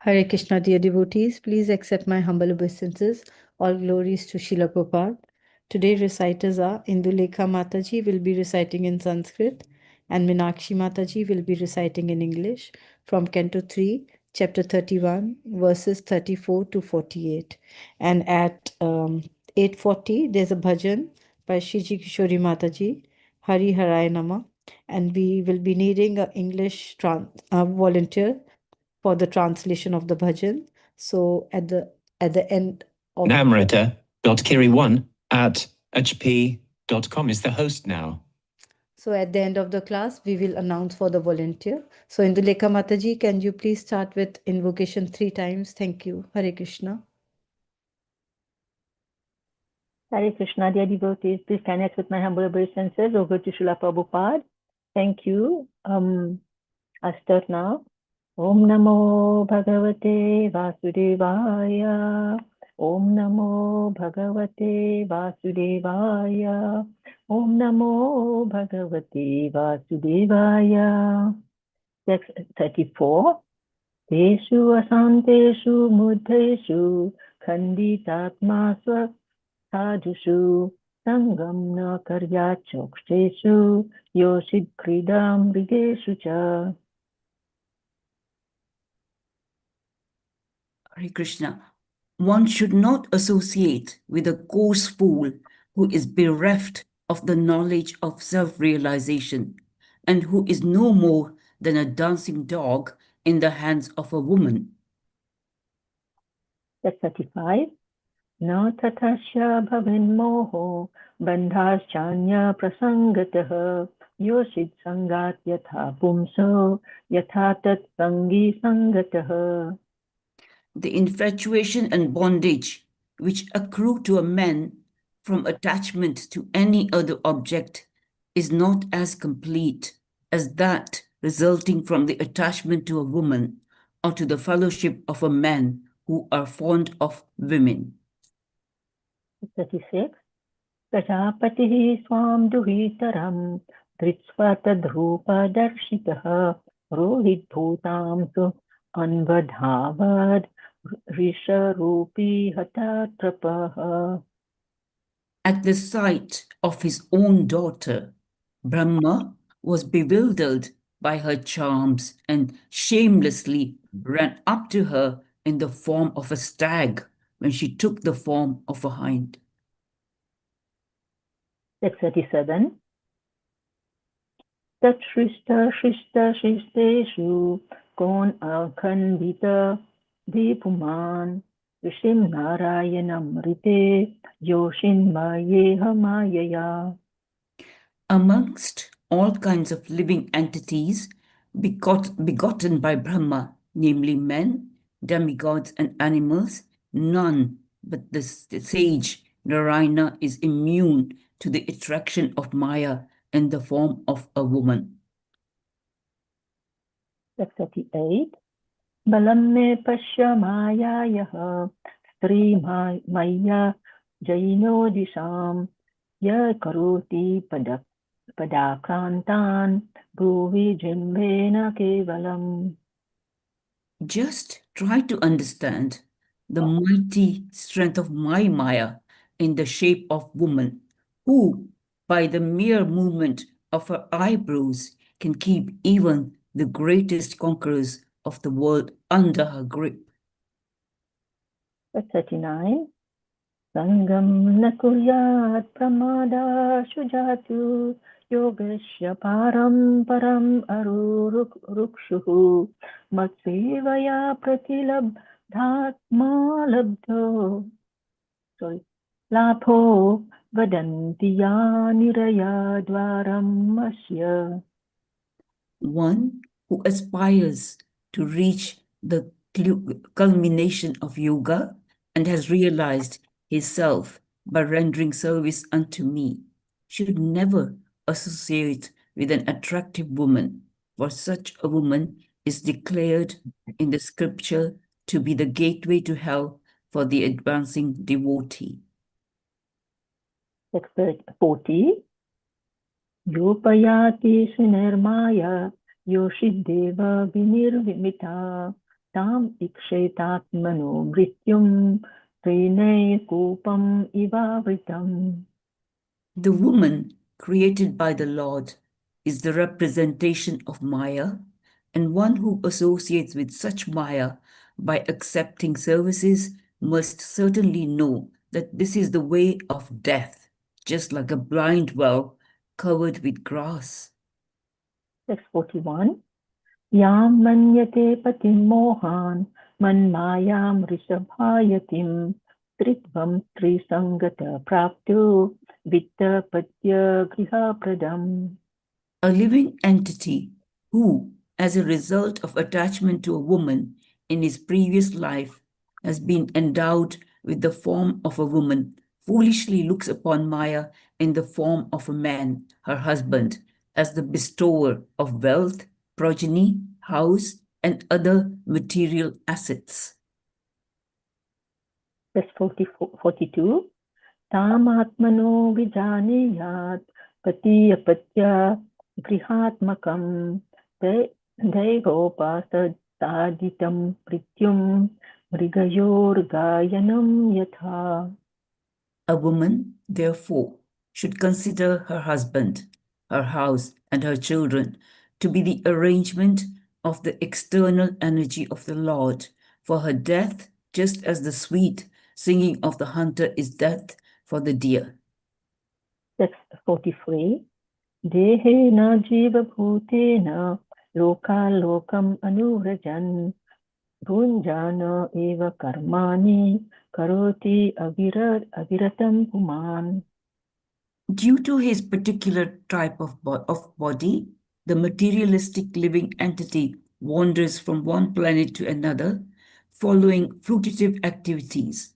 Hare Krishna, dear devotees, please accept my humble obeisances. All glories to Srila Prabhupada. Today reciters are Indulekha Mataji will be reciting in Sanskrit and Minakshi Mataji will be reciting in English from Canto 3, Chapter 31, verses 34 to 48. And at 8:40, there's a bhajan by Shiji Kishori Mataji, Hari Harai Nama, and we will be needing an English volunteer for the translation of the bhajan. So at the end of Namrata.kiri1@hp.com is the host now. So at the end of the class, we will announce for the volunteer. So Indulekha Mataji, can you please start with invocation 3 times? Thank you. Hare Krishna. Hare Krishna, dear devotees, please connect with my humble obeisances over to Srila Prabhupada. Thank you. I'll start now. Om Namo Bhagavate Vasudevaya. Om Namo Bhagavate Vasudevaya. Om Namo Bhagavate Vasudevaya. Text 34. Teshu asanteshu muddheshu khanditatma swa sadhushu sangam na karya choksheshu yosid kridam rigeshu cha. Hare Krishna. One should not associate with a coarse fool who is bereft of the knowledge of self-realization and who is no more than a dancing dog in the hands of a woman. That's 35. Na tatasya bhavin moho bandhaschanya prasangataha yosid sangat yatha pumso yatha tat sangi sangataha. The infatuation and bondage which accrue to a man from attachment to any other object is not as complete as that resulting from the attachment to a woman or to the fellowship of a man who are fond of women. 36. Prajapatihi swam duhitaram dritsva tadrupa darshitaha rohit bhutamsu anvadhavad risharupi hatatrapaha. At the sight of his own daughter, Brahma was bewildered by her charms and shamelessly ran up to her in the form of a stag when she took the form of a hind. Text 37. Tat shrishta shishteshu kon akhandita dipuman vishim narayanam rite yoshin mayeha mayaya. Amongst all kinds of living entities begotten by Brahma, namely men, demigods, and animals, none but the sage Narayana is immune to the attraction of Maya in the form of a woman. Text 38. Balam me pasya mayayaha stri maya jaino disham ya karoti padakrantan bhuvi jimbena kevalam. Just try to understand the mighty strength of my Maya in the shape of woman, who, by the mere movement of her eyebrows, can keep even the greatest conquerors of the world under her grip. Verse 39. Sangam nakuryat pramada shujatu yogasya param arurukshuhu matsevaya pratilabdhatma labdho. Lapho vadantiya niraya dvaram asya. One who aspires to reach the culmination of yoga and has realized his self by rendering service unto me should never associate with an attractive woman, for such a woman is declared in the scripture to be the gateway to hell for the advancing devotee. Text 40. Yopayati sunirmaya yoshideva vinirvimita tam ikshetatmano mrityum trine kupam ivavritam. The woman created by the Lord is the representation of Maya, and one who associates with such Maya by accepting services must certainly know that this is the way of death, just like a blind well covered with grass. Text 41. Yam manyate patim mohan manmayam rishabhayatim tritvam trisangata praptu vitta patya griha pradam. A living entity who, as a result of attachment to a woman in his previous life, has been endowed with the form of a woman, foolishly looks upon Maya in the form of a man, her husband, as the bestower of wealth, progeny, house, and other material assets. Verse 42. Tam atmano vijaniyat patiyapatya grihatmakam daigopasaditam prityum mrigayor gayanam yatha. A woman, therefore, should consider her husband, her house, and her children to be the arrangement of the external energy of the Lord for her death, just as the sweet singing of the hunter is death for the deer. Text 43. Dehena jiva bhutena lokam anurajan bhunjana eva karmani karoti aviratam puman. Due to his particular type of body, the materialistic living entity wanders from one planet to another, following fruitive activities.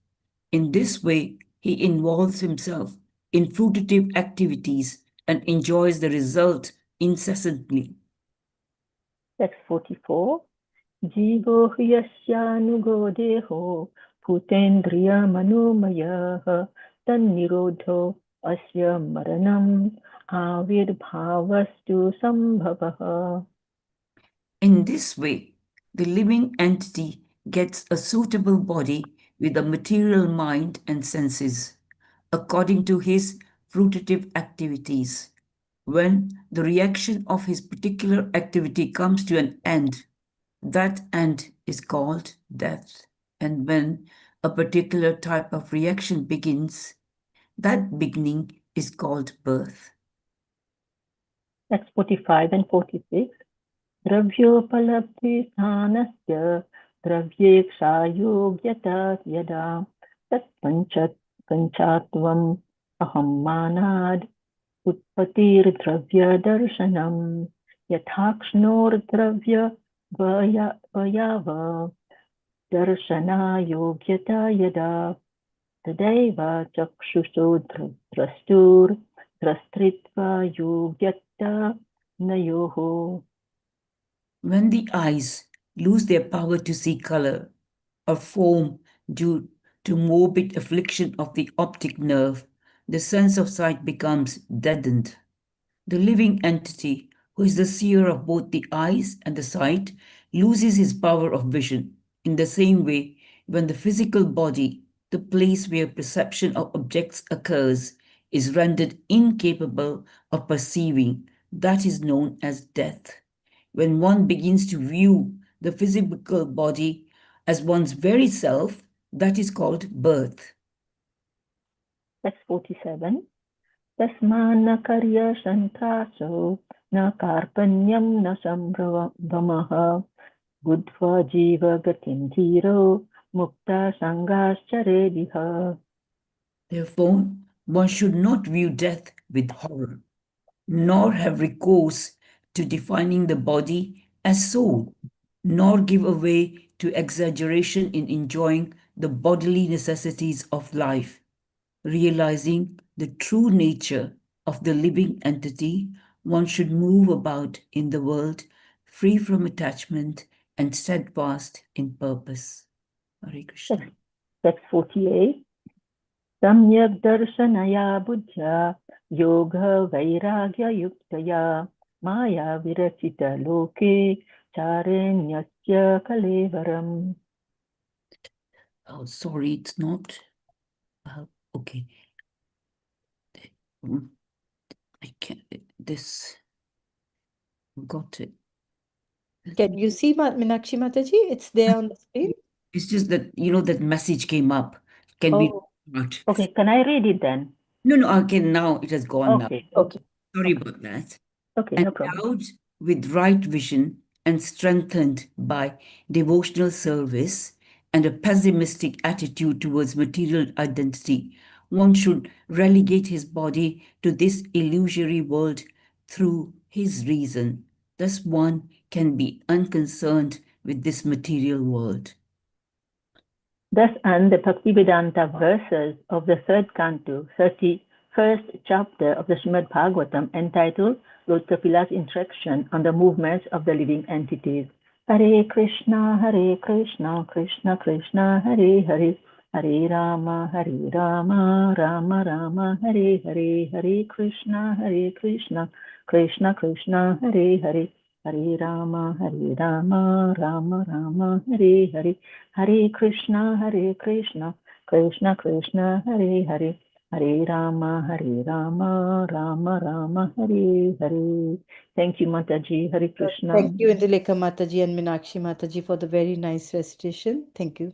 In this way, he involves himself in fruitive activities and enjoys the result incessantly. Text 44. Jivo hyasyanugo deho bhutendriya manomayah tannirodho asya maranam avirbhavastu sambhavah. In this way, the living entity gets a suitable body with a material mind and senses, according to his fruitive activities. When the reaction of his particular activity comes to an end, that end is called death. And when a particular type of reaction begins, that beginning is called birth. Text 45 and 46. Dravyopalabdhi sthanasya dravyeksha yogyata yada tat panchatvam aham manad utpatir dravya darshanam yathakšnor dravya vayava darshana yogyata yada tadaiva chakshusho drastur drastritva yogyata nayoho. When the eyes lose their power to see color or form due to morbid affliction of the optic nerve, the sense of sight becomes deadened. The living entity, who is the seer of both the eyes and the sight, loses his power of vision. In the same way, when the physical body, the place where perception of objects occurs, is rendered incapable of perceiving, that is known as death. When one begins to view the physical body as one's very self, that is called birth. Text 47. Tasmana karya shantraso na karpanyam na sambravaha budva jiva gatim dhiro mukta sangascharediha. Therefore, one should not view death with horror, nor have recourse to defining the body as soul, nor give way to exaggeration in enjoying the bodily necessities of life. Realizing the true nature of the living entity, one should move about in the world free from attachment and steadfast in purpose. Hare Krishna. Text 48. Samyak darshanaya buddhya yoga vairagya yuktaya maya virachita loke charenyasya kalevaram. Oh, sorry, it's not. Okay. I can't. This got it. Can you see Meenakshi Mataji? It's there on the screen. It's just that that message came up. Can we Oh, start? Okay, can I read it then? No, again, now it has gone now. Okay, okay. Sorry about that. okay, no problem. Endowed with right vision and strengthened by devotional service and a pessimistic attitude towards material identity, one should relegate his body to this illusory world through his reason. Thus, one can be unconcerned with this material world. Thus end the Bhaktivedanta verses of the third canto, 31st chapter of the Srimad Bhagavatam, entitled Lord Kapila's instruction on the movements of the living entities. Hare Krishna, Krishna Krishna, Hare Hare, Hare Rama, Rama Rama, Hare Hare, Hare Krishna, Krishna Krishna, Hare Hare, Hare Rama, Rama Rama, Hare Hare, Hare Krishna, Krishna Krishna, Hare Hare, Hare Rama, Rama Rama, Hare Hare. Thank you, Mataji. Hare Krishna. Thank you, Indulekha Mataji and Meenakshi Mataji, for the very nice recitation. Thank you.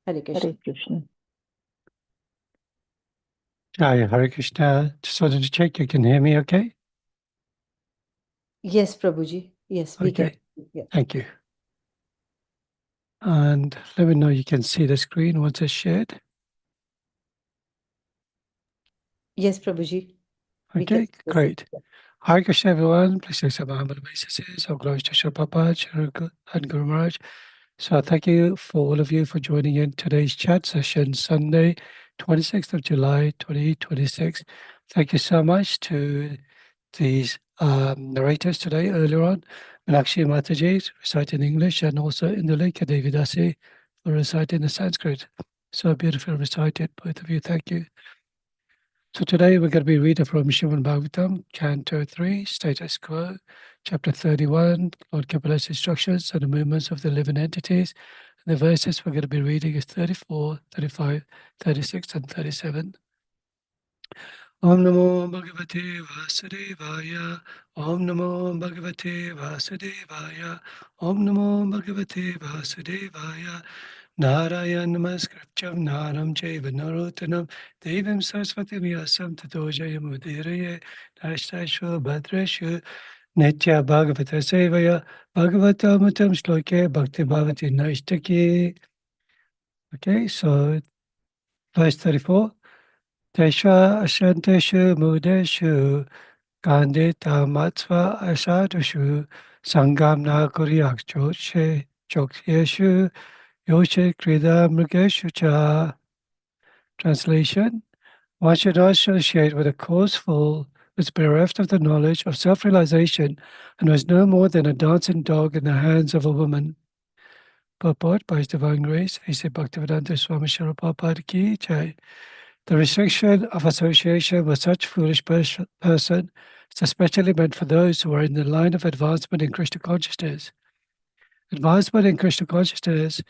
Hare Krishna. Hare Krishna. Hi, Hare Krishna. Just wanted to check you can hear me okay? Yes, Prabhuji. Yes, we can. Okay, Yeah. thank you. And let me know you can see the screen once it's shared. Yes, Prabhuji. We can Okay, see the great. screen. Hare Krishna, everyone. Please accept my humble obeisances. All glories to Srila Prabhupada and Guru Maharaj. So thank you for all of you for joining in today's chat session, Sunday, 26th of July, 2026. Thank you so much to these narrators today, earlier on, Meenakshi Mataji reciting English, and also Indulekha Dasa for reciting the Sanskrit. So beautiful recited, both of you. Thank you. So today we're going to be reading from Srimad Bhagavatam, Canto 3, Status Quo, Chapter 31, Lord Kapila's instructions on the movements of the living entities. And the verses we're going to be reading is 34, 35, 36, and 37. Om Namo Bhagavate Vasudevaya. Om Namo Bhagavate Vasudevaya. Om Namo Bhagavate Vasudevaya. Narayan Namaskritcham Naram Chaiva Narotanam Devam Saraswati Vyasam Tato Jayamudiraye Nashtashva Bhadrashu Nitya Bhagavata Sevaya Bhagavatamutam Shloke Bhakti Bhavati Naishtaki. Okay, so verse 34. Tesha Ashanteshu Mudeshu Kandita Matsva Asadushu Sangam Nakuryak Chokseshu Yoshe Krida Mrugeshu Cha. Translation: one should not associate with a cause fool who is bereft of the knowledge of self-realization and was no more than a dancing dog in the hands of a woman. Purport by His Divine Grace, A.C. Bhaktivedanta Swami Srila Prabhupada Ki Jai. The restriction of association with such foolish person is especially meant for those who are in the line of advancement in Krishna consciousness. Advancement in Krishna consciousness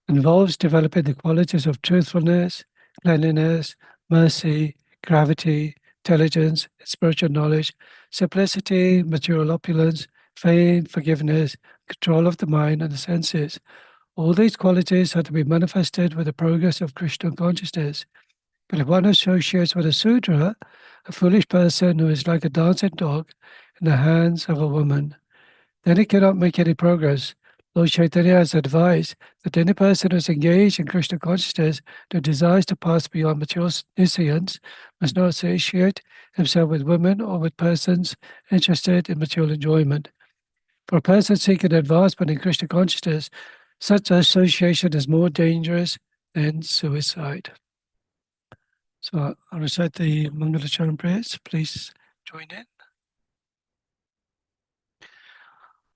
involves developing the qualities of truthfulness, cleanliness, mercy, gravity, intelligence, spiritual knowledge, simplicity, material opulence, faith, forgiveness, control of the mind and the senses. All these qualities are to be manifested with the progress of Krishna consciousness. But if one associates with a Sudra, a foolish person who is like a dancing dog in the hands of a woman, then he cannot make any progress. Lord Chaitanya has advised that any person who is engaged in Krishna consciousness who desires to pass beyond material nescience must not associate himself with women or with persons interested in material enjoyment. For a person seeking advancement in Krishna consciousness, such association is more dangerous than suicide. So I'll recite the Mangalacharan prayers. Please join in.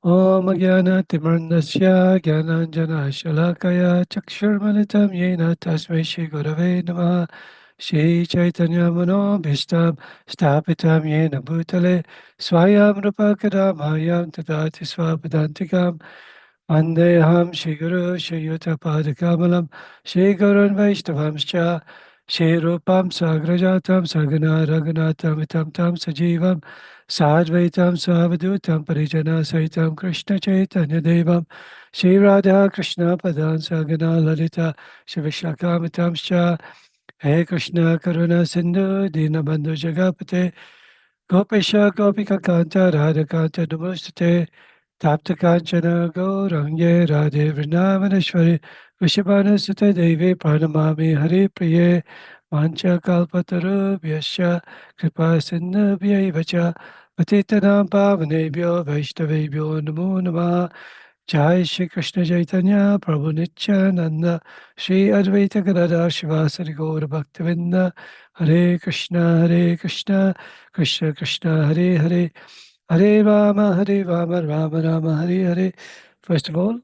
Om Jnana Timirandasya Jnananjana Shalakaya Chakshurmalitam Yena Tasmai Shri Gurave Namaha Shri Chaitanya Manobhishtam Stapitam Yena Bhutale Swayam Rupa Kadamayam Tadati Swapadantikam Vandeham Shri Guru Shri Yuta Padakamalam Shri Gurun Vaishnavamscha Shri Rupam Sagrajatam Sagana Raghunatam Itam Tam Sajivam Sadvaitam Savadutam Parijana Saitam Krishna Chaitanya Devam Shri Radha Krishna Padan Sagana Lalita Shri Vishakamitamscha He Krishna Karuna Sindhu Dinabandhu Jagapate Gopisha Gopika Kanta Radha Kanta Namastate Tapta Kanchana Gaurange Radhe Vrindavaneshwari Vishabhana Sute Devi Pranamami Hari Priye Mancha Kalpataru Vyasya Kripa Sindhu Vyaivacha Patitanam Pavanebhyo Vaishnavebhyo Namo Namah Jai Shri Krishna Chaitanya Prabhu Nityananda Shri Advaita Gadadhar Shivasari Gaura Bhaktivinda Hare Krishna Krishna Krishna Hare Hare Hare Rama Rama Rama Hare Hare. First of all,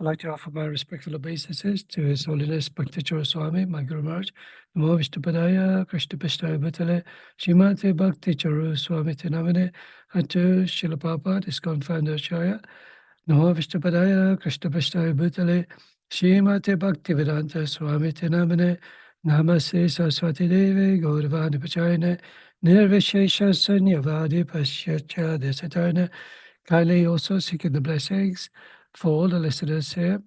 I'd like to offer my respectful obeisances to His Holiness Bhakti Swami, my Guru Maharaj, Namo Vishnupadaya, Krishna Pishtaya Bhutale, Srimate Bhakti Charu Swami Tinamane, and to Srila Prabhupada, ISKCON founder Acharya, Namo Vishnupadaya, Krishna Pishtaya Bhutale, Srimate Bhakti Vedanta Swami Tinamane, Namaste Saraswati Devi, Gauravani Pachayane, Nirvishesha Sunyavadi Paschatya Desatarna. Kindly also seeking the blessings for all the listeners here,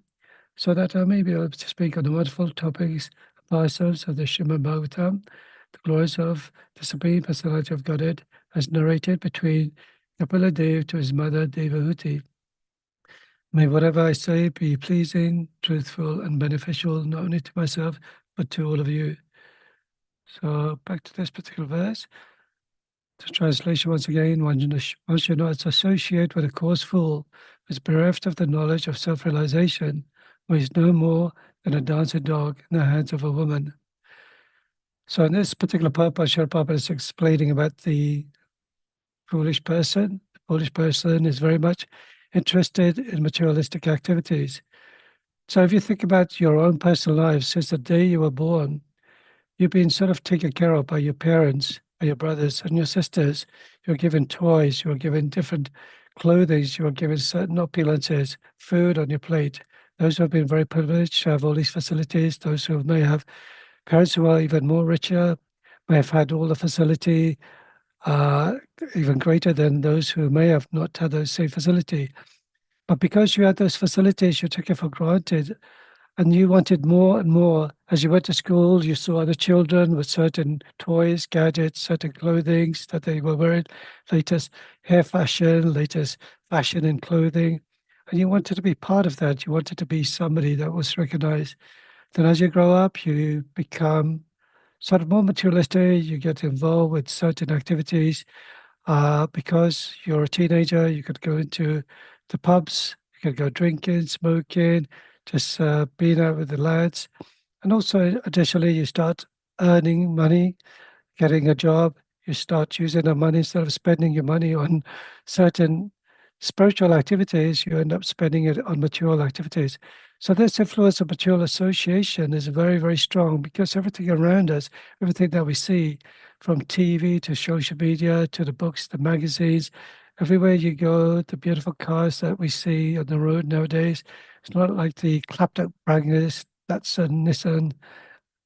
so that I may be able to speak on the wonderful topics and parcels of the Srimad Bhagavatam, the glories of the Supreme Personality of Godhead, as narrated between Kapila Dev to his mother Devahuti. May whatever I say be pleasing, truthful, and beneficial, not only to myself, but to all of you. So back to this particular verse. The translation once again, one should not associate with a coarse fool who is bereft of the knowledge of self-realization, who is no more than a dancing dog in the hands of a woman. So in this particular purpose, Srila Prabhupada is explaining about the foolish person. The foolish person is very much interested in materialistic activities. So if you think about your own personal life, since the day you were born, you've been sort of taken care of by your parents, by your brothers and your sisters. You're given toys, you're given different clothing, you're given certain opulences, food on your plate. Those who have been very privileged have all these facilities. Those who may have parents who are even more richer may have had all the facility, even greater than those who may have not had those same facility. But because you had those facilities, you took it for granted, and you wanted more and more. As you went to school, you saw other children with certain toys, gadgets, certain clothing that they were wearing, latest hair fashion, latest fashion in clothing. And you wanted to be part of that. You wanted to be somebody that was recognized. Then as you grow up, you become sort of more materialistic. You get involved with certain activities. Because you're a teenager, you could go into the pubs, you could go drinking, smoking, just being out with the lads. And also, additionally, you start earning money, getting a job. You start using the money instead of spending your money on certain spiritual activities, you end up spending it on material activities. So this influence of material association is very, very strong, because everything around us, everything that we see, from TV to social media to the books, the magazines, everywhere you go, the beautiful cars that we see on the road nowadays, it's not like the clapped up Braggers, Datsun, Nissan,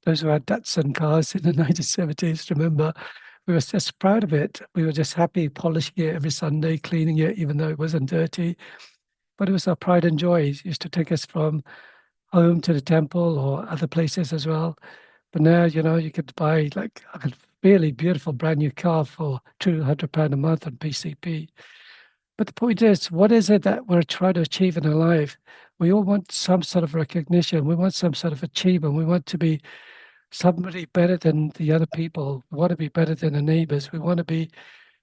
those who had Datsun cars in the 1970s. Remember, we were just proud of it. We were just happy polishing it every Sunday, cleaning it, even though it wasn't dirty. But it was our pride and joy. It used to take us from home to the temple or other places as well. But now, you could buy like a really beautiful brand new car for £200 a month on PCP. But the point is, what is it that we're trying to achieve in our life? We all want some sort of recognition. We want some sort of achievement. We want to be somebody better than the other people. We want to be better than the neighbors. We want to be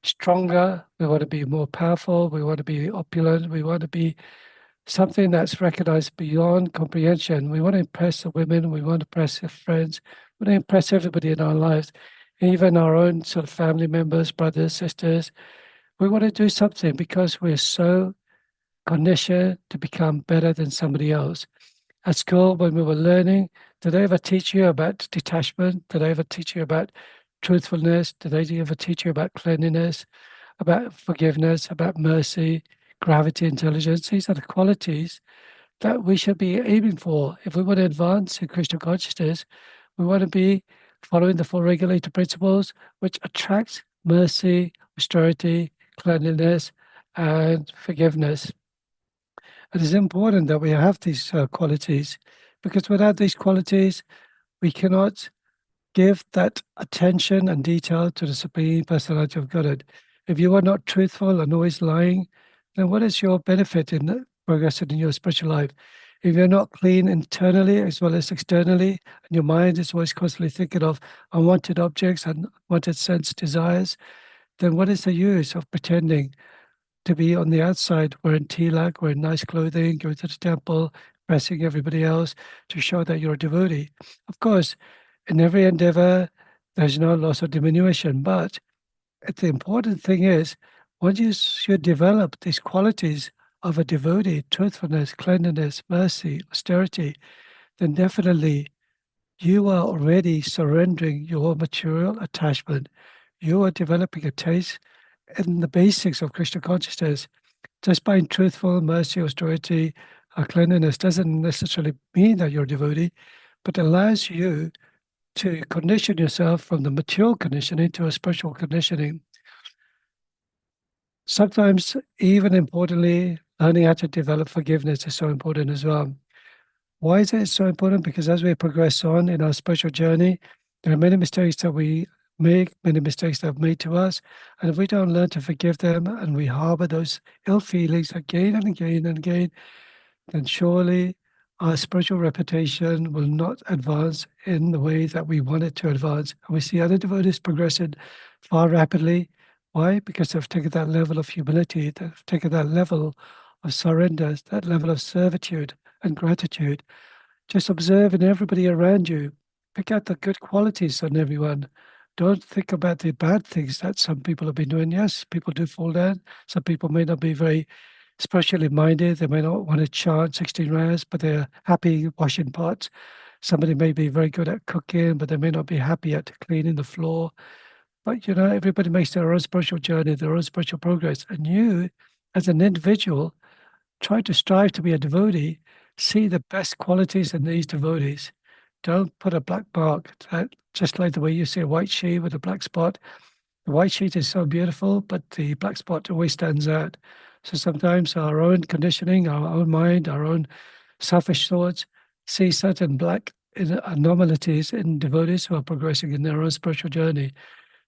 stronger. We want to be more powerful. We want to be opulent. We want to be something that's recognized beyond comprehension. We want to impress the women. We want to impress our friends. We want to impress everybody in our lives, even our own sort of family members, brothers, sisters. We want to do something because we're so conditioned to become better than somebody else. At school, when we were learning, Did I ever teach you about detachment? Did I ever teach you about truthfulness? Did I ever teach you about cleanliness, about forgiveness, about mercy, gravity, intelligence? These are the qualities that we should be aiming for. If we want to advance in Krishna consciousness, we want to be following the four regulator principles, which attract mercy, austerity, cleanliness, and forgiveness. It is important that we have these qualities, because without these qualities, we cannot give that attention and detail to the Supreme Personality of Godhead. If you are not truthful and always lying, then what is your benefit in progressing in your spiritual life? If you're not clean internally as well as externally, and your mind is always constantly thinking of unwanted objects and unwanted sense desires, then what is the use of pretending to be on the outside, wearing tilak, wearing nice clothing, going to the temple, impressing everybody else to show that you're a devotee? Of course, in every endeavor, there's no loss or diminution, but the important thing is, once you should develop these qualities of a devotee, truthfulness, cleanliness, mercy, austerity, then definitely you are already surrendering your material attachment. You are developing a taste in the basics of Krishna consciousness. Just being truthful, mercy, austerity, cleanliness doesn't necessarily mean that you're a devotee, but allows you to condition yourself from the material conditioning to a spiritual conditioning. Sometimes, even importantly, learning how to develop forgiveness is so important as well. Why is it so important? Because as we progress on in our spiritual journey, there are many mistakes that we make, many mistakes that have made to us. And if we don't learn to forgive them and we harbor those ill feelings again and again and again, then surely our spiritual reputation will not advance in the way that we want it to advance. And we see other devotees progressing far rapidly. Why? Because they've taken that level of humility, they've taken that level of surrender, that level of servitude and gratitude. Just observe in everybody around you. Pick out the good qualities in everyone. Don't think about the bad things that some people have been doing. Yes, people do fall down. Some people may not be very spiritually minded. They may not want to chant 16 rounds, but they're happy washing pots. Somebody may be very good at cooking, but they may not be happy at cleaning the floor. But, everybody makes their own spiritual journey, their own spiritual progress. And you, as an individual, try to strive to be a devotee. See the best qualities in these devotees. Don't put a black mark, just like the way you see a white sheet with a black spot. The white sheet is so beautiful, but the black spot always stands out. So sometimes our own conditioning, our own mind, our own selfish thoughts see certain black anomalies in devotees who are progressing in their own spiritual journey.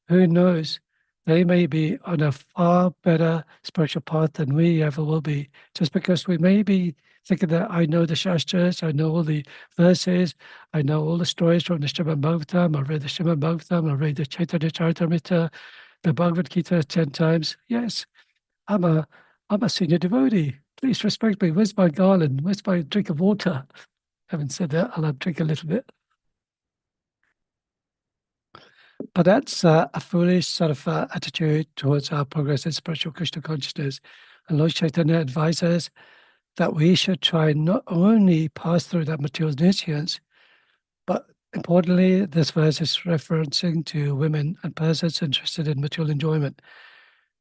Who knows? They may be on a far better spiritual path than we ever will be, just because we may be thinking that I know the Shastras, I know all the verses, I know all the stories from the Srimad Bhagavatam, I've read the Srimad Bhagavatam, I've read the Chaitanya Charitamrita, the Bhagavad Gita 10 times. Yes, I'm a senior devotee. Please respect me. Where's my garland? Where's my drink of water? Having said that, I'll drink a little bit. But that's a foolish sort of attitude towards our progress in spiritual Krishna consciousness. And Lord Chaitanya advises that we should try not only pass through that material nutrients, but importantly, this verse is referencing to women and persons interested in material enjoyment.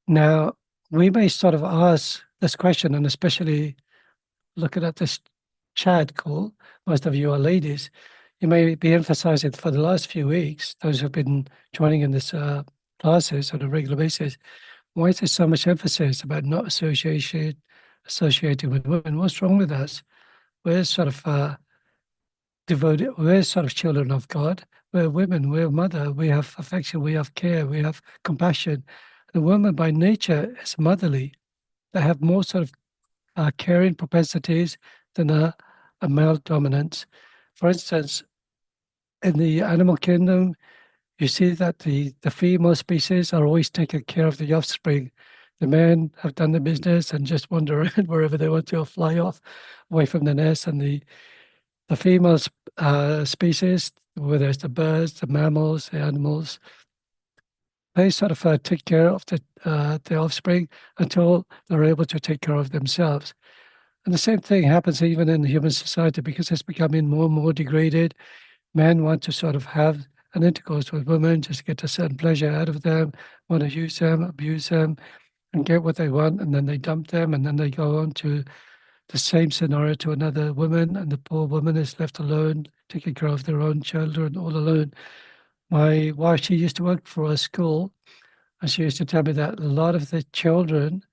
Now, we may sort of ask this question, and especially looking at this chat call, most of you are ladies. You may be emphasizing for the last few weeks, those who've been joining in this classes on a regular basis, why is there so much emphasis about not associating with women? What's wrong with us? We're sort of devoted, we're sort of children of God. We're women, we're mother, we have affection, we have care, we have compassion. The woman by nature is motherly. They have more sort of caring propensities than a male dominance. For instance, in the animal kingdom, you see that the female species are always taking care of the offspring. The men have done the business and just wander around wherever they want to, or fly off away from the nest. And the female species, whether it's the birds, the mammals, the animals, they sort of take care of the offspring until they're able to take care of themselves. And the same thing happens even in human society, because it's becoming more and more degraded. Men want to sort of have an intercourse with women, just get a certain pleasure out of them, want to use them, abuse them, and get what they want, and then they dump them, and then they go on to the same scenario to another woman, and the poor woman is left alone, taking care of their own children all alone. My wife, she used to work for a school, and she used to tell me that a lot of the children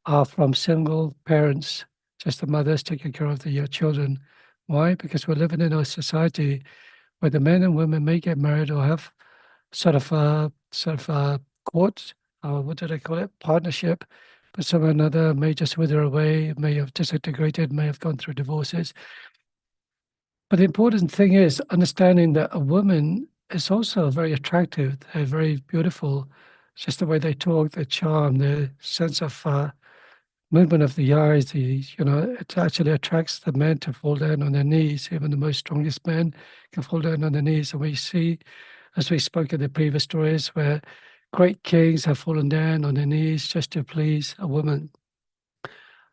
are from single parents, just the mothers taking care of the children. Why? Because we're living in a society where the men and women may get married or have sort of a court, what do they call it, partnership, but somehow or another may just wither away, may have disintegrated, may have gone through divorces. But the important thing is understanding that a woman is also very attractive. They're very beautiful. It's just the way they talk, their charm, their sense of movement of the eyes. It actually attracts the men to fall down on their knees. Even the most strongest men can fall down on their knees. And we see, as we spoke in the previous stories, where great kings have fallen down on their knees just to please a woman.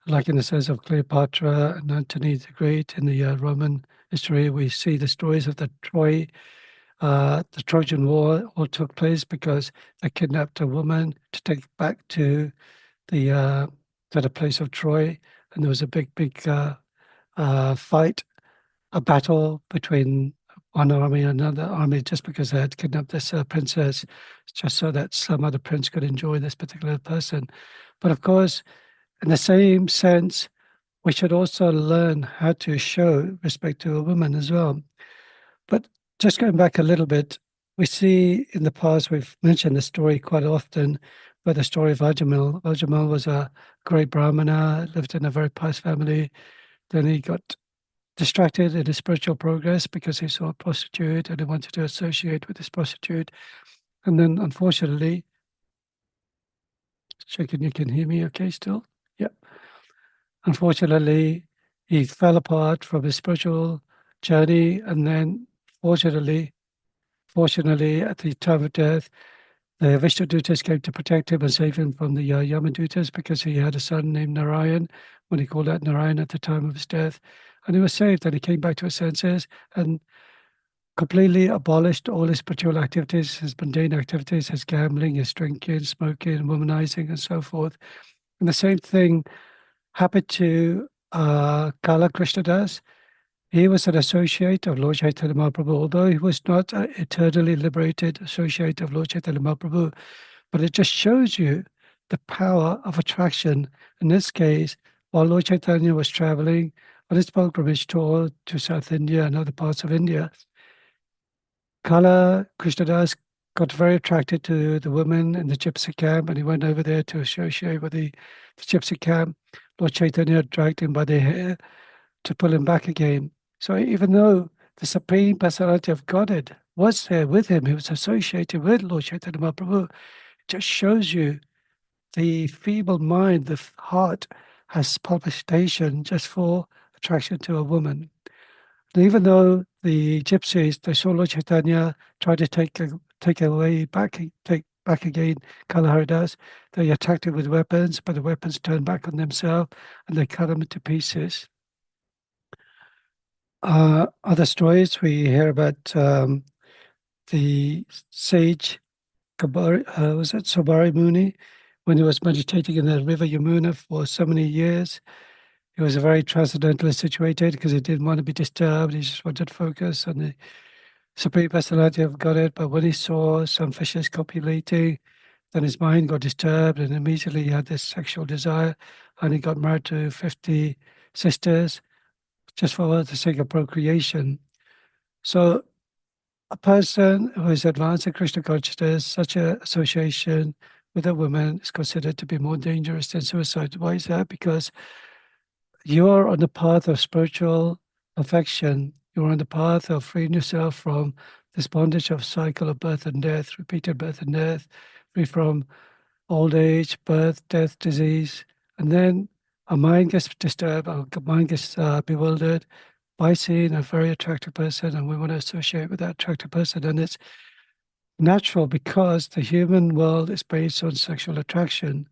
Like in the sense of Cleopatra and Antony the Great in the Roman history, we see the stories of the Trojan War all took place because they kidnapped a woman to take back to the place of Troy, and there was a big fight, a battle between one army and another army, just because they had kidnapped this princess, just so that some other prince could enjoy this particular person. But of course, in the same sense, we should also learn how to show respect to a woman as well. But just going back a little bit, we see in the past, we've mentioned the story quite often, but the story of Ajamal. Ajamal was a great Brahmana, lived in a very pious family. Then he got distracted in his spiritual progress because he saw a prostitute and he wanted to associate with this prostitute. And then, unfortunately, checking you can hear me okay still? Yep. Unfortunately, he fell apart from his spiritual journey, and then fortunately, at the time of death, the Vishnudutas came to protect him and save him from the Yamadutas, because he had a son named Narayan, when he called out Narayan at the time of his death. And he was saved, and he came back to his senses and completely abolished all his spiritual activities, his mundane activities, his gambling, his drinking, smoking, womanizing, and so forth. And the same thing happened to Kala Krishnadas. He was an associate of Lord Chaitanya Mahaprabhu, although he was not an eternally liberated associate of Lord Chaitanya Mahaprabhu. But it just shows you the power of attraction. In this case, while Lord Chaitanya was traveling on his pilgrimage tour to South India and other parts of India, Kala Krishnadas got very attracted to the women in the gypsy camp, and he went over there to associate with the gypsy camp. Lord Chaitanya dragged him by the hair to pull him back again. So even though the Supreme Personality of Godhead was there with him, he was associated with Lord Chaitanya Mahaprabhu, it just shows you the feeble mind, the heart has palpitation just for attraction to a woman. And even though the gypsies, they saw Lord Chaitanya try to take back again Kala Haridas, they attacked him with weapons, but the weapons turned back on themselves and they cut him into pieces. Other stories we hear about the sage Sobari Muni, when he was meditating in the river Yamuna for so many years. He was very transcendentally situated because he didn't want to be disturbed. He just wanted to focus on the Supreme Personality of Godhead. But when he saw some fishes copulating, then his mind got disturbed, and immediately he had this sexual desire, and he got married to 50 sisters just for the sake of procreation. So a person who is advanced in Krishna consciousness, such an association with a woman is considered to be more dangerous than suicide. Why is that? Because you are on the path of spiritual perfection. You're on the path of freeing yourself from this bondage of cycle of birth and death, repeated birth and death, free from old age, birth, death, disease. And then our mind gets disturbed, our mind gets bewildered by seeing a very attractive person, and we want to associate with that attractive person. And it's natural because the human world is based on sexual attraction.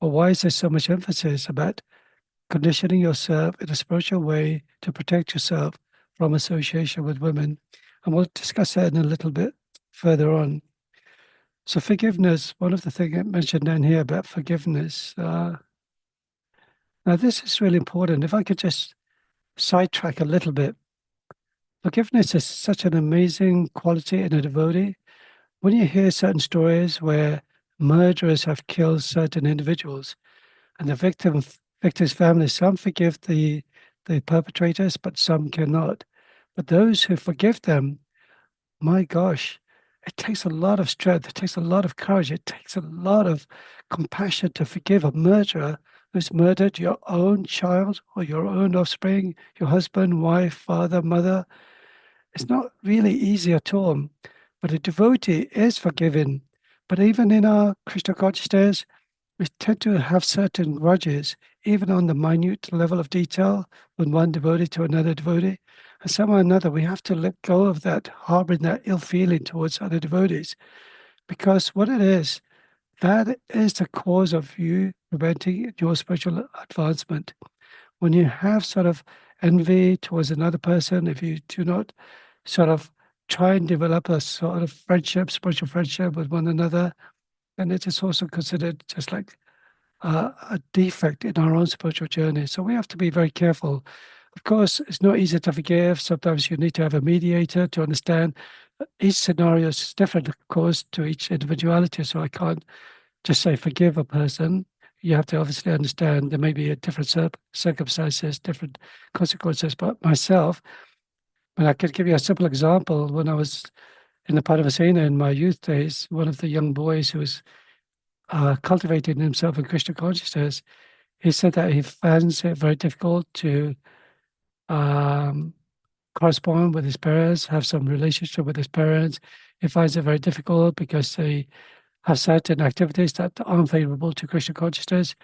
But why is there so much emphasis about conditioning yourself in a spiritual way to protect yourself from association with women. And we'll discuss that in a little bit further on. So forgiveness, one of the things I mentioned down here about forgiveness. Now this is really important. If I could just sidetrack a little bit. Forgiveness is such an amazing quality in a devotee. When you hear certain stories where murderers have killed certain individuals and the victim's family, some forgive the perpetrators, but some cannot. But those who forgive them, my gosh, it takes a lot of strength, it takes a lot of courage, it takes a lot of compassion to forgive a murderer who's murdered your own child or your own offspring, your husband, wife, father, mother. It's not really easy at all. But a devotee is forgiven. But even in our Krishna consciousness, we tend to have certain grudges, even on the minute level of detail, when one devotee to another devotee. And somehow or another, we have to let go of that, harboring that ill feeling towards other devotees. Because what it is, that is the cause of you preventing your spiritual advancement. When you have sort of envy towards another person, if you do not sort of try and develop a sort of friendship, spiritual friendship with one another, and it is also considered just like a defect in our own spiritual journey. So we have to be very careful. Of course, it's not easy to forgive. Sometimes you need to have a mediator to understand. Each scenario is different, of course, to each individuality. So I can't just say forgive a person. You have to obviously understand there may be a different circumstances, different consequences. But myself, but I could give you a simple example. When I was in the Padavasena in my youth days, one of the young boys who was cultivating himself in Krishna consciousness, he said that he finds it very difficult to correspond with his parents, have some relationship with his parents. He finds it very difficult because they have certain activities that aren't favorable to Krishna consciousness.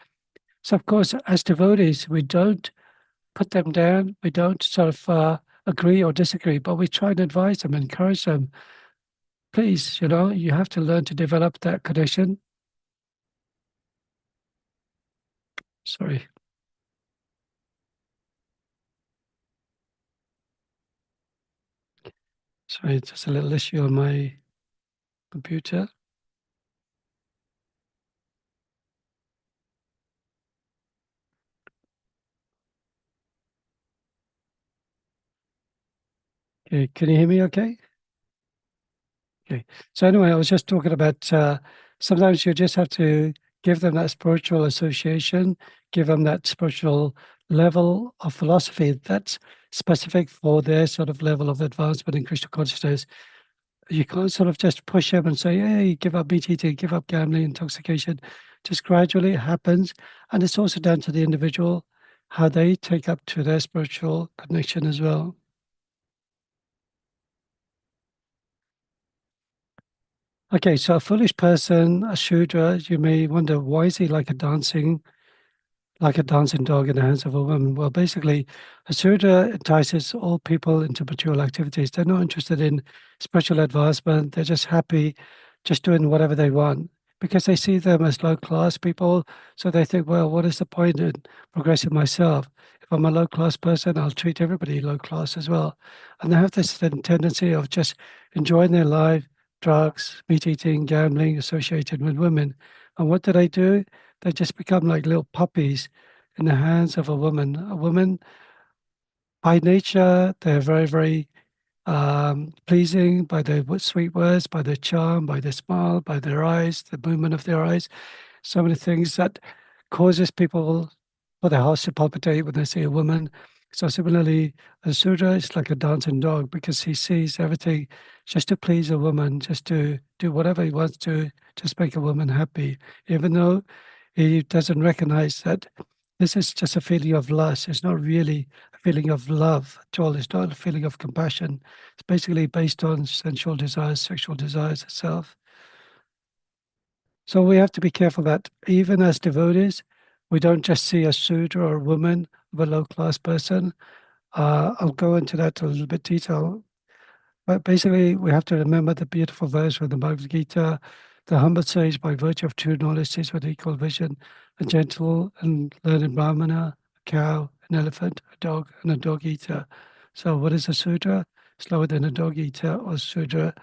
So, of course, as devotees, we don't put them down. We don't sort of agree or disagree, but we try and advise them, encourage them. Please, you have to learn to develop that connection. Sorry. Sorry, there's a little issue on my computer. Okay, can you hear me okay? Okay. So anyway, I was just talking about sometimes you just have to give them that spiritual association, give them that spiritual level of philosophy that's specific for their sort of level of advancement in Krishna consciousness. You can't sort of just push them and say, hey, give up meat eating, give up gambling, intoxication. Just gradually it happens. And it's also down to the individual, how they take up to their spiritual connection as well. Okay, so a foolish person, a Shudra, you may wonder, why is he like a dancing dog in the hands of a woman? Well, basically, a Shudra entices all people into material activities. They're not interested in spiritual advancement. They're just happy just doing whatever they want because they see them as low-class people. So they think, well, what is the point in progressing myself? If I'm a low-class person, I'll treat everybody low-class as well. And they have this tendency of just enjoying their life, drugs, meat eating, gambling, associated with women. And what do? They just become like little puppies in the hands of a woman. A woman, by nature, they're very, very pleasing by their sweet words, by their charm, by their smile, by their eyes, the movement of their eyes. So many things that causes people for their hearts to palpitate when they see a woman. So similarly, a Sudra is like a dancing dog because he sees everything just to please a woman, just to do whatever he wants to, just make a woman happy, even though he doesn't recognize that this is just a feeling of lust. It's not really a feeling of love at all. It's not a feeling of compassion. It's basically based on sensual desires, sexual desires itself. So we have to be careful that even as devotees, we don't just see a Sudra or a woman of a low-class person. I'll go into that a little bit detail. But basically, we have to remember the beautiful verse from the Bhagavad Gita. The humble sage, by virtue of true knowledge, sees with equal vision, a gentle and learned Brahmana, a cow, an elephant, a dog, and a dog eater. So what is a Sudra? It's lower than a dog eater or Sudra,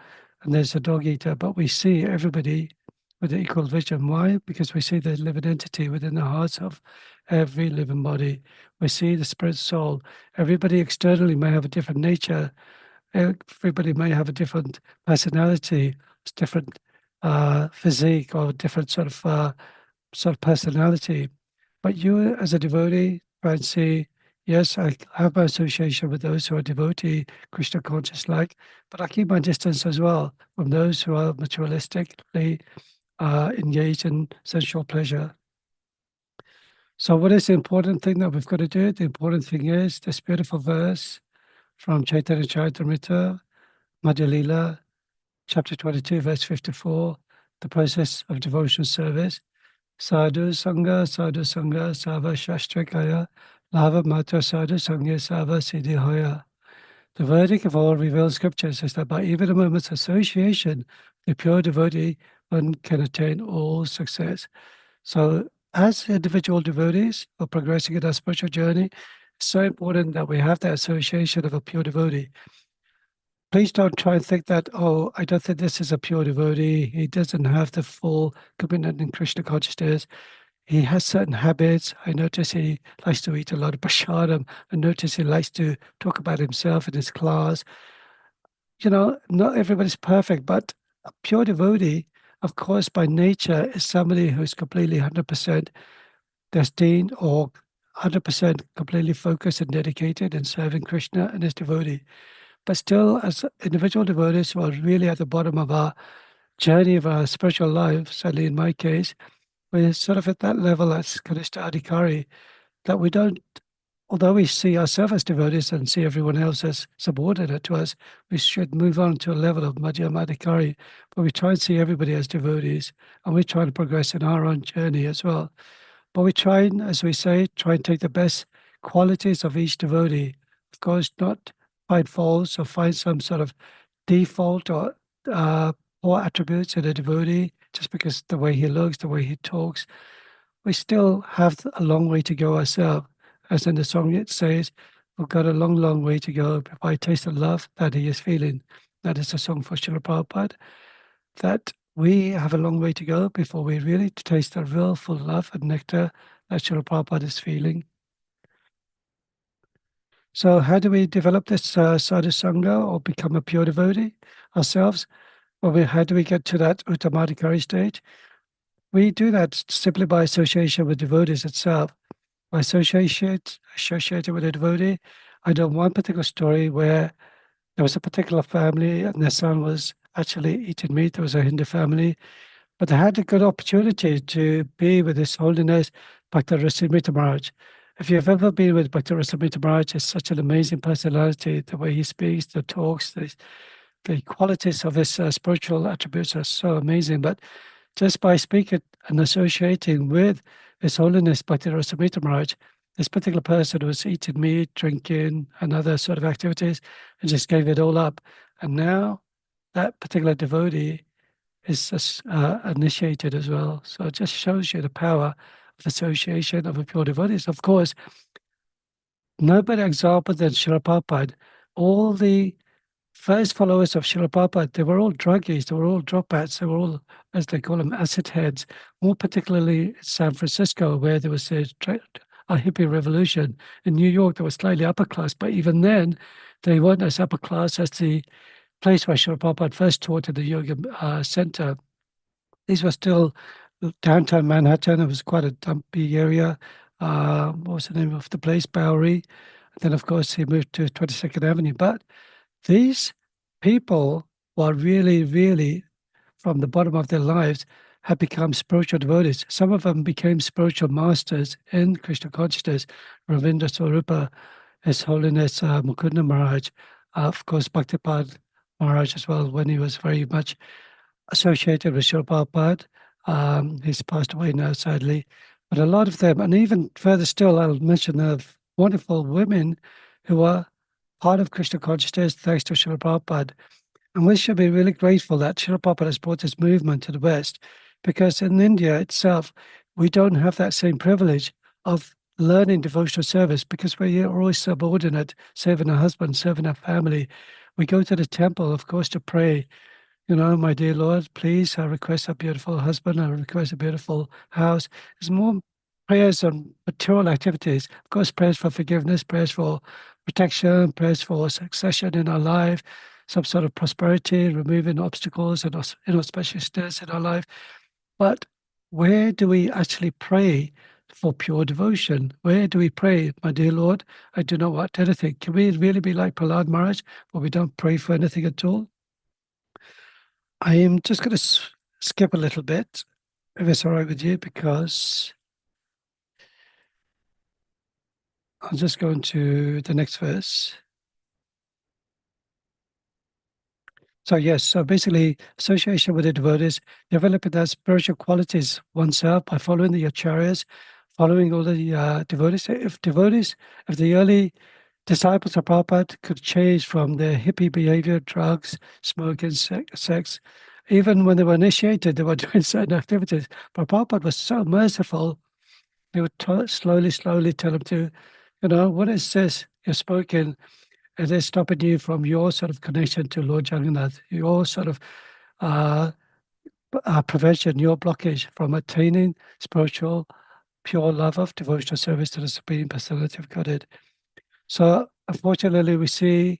and there's a dog eater, but we see everybody with an equal vision. Why? Because we see the living entity within the hearts of every living body. We see the spirit soul. Everybody externally may have a different nature. Everybody may have a different personality, different physique, or different sort of personality. But you, as a devotee, try and see, yes, I have my association with those who are devotee, Krishna conscious-like, but I keep my distance as well from those who are materialistically engaged in sensual pleasure. So what is the important thing that we've got to do? The important thing is this beautiful verse from Chaitanya Charitamrita, Madhya Lila, chapter 22, verse 54, the process of devotional service. Sadhu Sangha, Sava Shastrakaya, Lava Matra Sadhu Sangha, Sava Siddhi Hoya. The verdict of all revealed scriptures is that by even a moment's association, the pure devotee, one can attain all success. So, as individual devotees or progressing in our spiritual journey, it's so important that we have that association of a pure devotee. Please don't try and think that, oh, I don't think this is a pure devotee. He doesn't have the full commitment in Krishna consciousness. He has certain habits. I notice he likes to eat a lot of prasadam. I notice he likes to talk about himself in his class. You know, not everybody's perfect, but a pure devotee, of course, by nature, is somebody who's completely 100% destined or 100% completely focused and dedicated in serving Krishna and his devotee. But still, as individual devotees who are really at the bottom of our journey of our spiritual life, certainly in my case, we're sort of at that level as Kanishta Adhikari, that we don't, although we see ourselves as devotees and see everyone else as subordinate to us, we should move on to a level of Madhyama Adhikari, but we try and see everybody as devotees, and we try to progress in our own journey as well. But we try and, as we say, try and take the best qualities of each devotee. Of course, not find faults or find some sort of default or poor attributes in a devotee just because the way he looks, the way he talks. We still have a long way to go ourselves. As in the song it says, we've got a long, long way to go before I taste the love that he is feeling. That is a song for Srila Prabhupada. That we have a long way to go before we really taste the real full love and nectar that Srila Prabhupada is feeling. So how do we develop this sadhu sangha or become a pure devotee ourselves? Well, how do we get to that uttamadhikari stage? We do that simply by association with devotees itself. By associated with a devotee, I know one particular story where there was a particular family and their son was actually eating meat. There was a Hindu family, but they had a good opportunity to be with His Holiness Bhakti Rasamrita Maharaj. If you've ever been with Bhakti Rasamrita Maharaj, it's such an amazing personality. The way he speaks, the talks, the qualities of his spiritual attributes are so amazing. But just by speaking and associating with His Holiness Bhakti Rasamrita Maharaj, this particular person was eating meat, drinking, and other sort of activities, and just gave it all up. And now that particular devotee is initiated as well. So it just shows you the power of association of a pure devotees. Of course, no better example than Srila Prabhupada. All the first followers of Srila Prabhupada, they were all druggies, they were all dropouts, they were all, as they call them, acid heads. More particularly in San Francisco, where there was a hippie revolution. In New York, they were slightly upper class, but even then, they weren't as upper class as the place where Srila Prabhupada first taught in the Yoga Center. These were still downtown Manhattan. It was quite a dumpy area. What was the name of the place? Bowery. And then, of course, he moved to 22nd Avenue. But these people were really, really, from the bottom of their lives, had become spiritual devotees. Some of them became spiritual masters in Krishna consciousness. Govinda Swarupa, His Holiness Mukunda Maharaj, of course, Bhaktipad Maharaj as well, when he was very much associated with Srila Prabhupada. He's passed away now, sadly. But a lot of them, and even further still, I'll mention of wonderful women who are part of Krishna consciousness thanks to Srila Prabhupada. And we should be really grateful that Srila Prabhupada has brought this movement to the West, because in India itself, we don't have that same privilege of learning devotional service because we're always subordinate, serving our husband, serving our family. We go to the temple, of course, to pray. My dear Lord, please, I request a beautiful husband, I request a beautiful house. There's more prayers on material activities. Of course, prayers for forgiveness, prayers for protection, prayers for succession in our life, some sort of prosperity, removing obstacles and especially stress in our life. But where do we actually pray for pure devotion? Where do we pray, my dear Lord, I do not want anything? Can we really be like Prahlad Maharaj, where we don't pray for anything at all? I am just going to skip a little bit, if it's all right with you, because I'll just go into the next verse. So basically, association with the devotees, developing their spiritual qualities oneself by following the acharyas, following all the devotees. If the early disciples of Prabhupada could change from their hippie behavior, drugs, smoking, sex, even when they were initiated, they were doing certain activities. But Prabhupada was so merciful, he would slowly tell them to, what is this you're smoking? It is stopping you from your sort of connection to Lord Jagannath, your sort of prevention, your blockage from attaining spiritual, pure love of devotional service to the Supreme Personality of Godhead. So, unfortunately, we see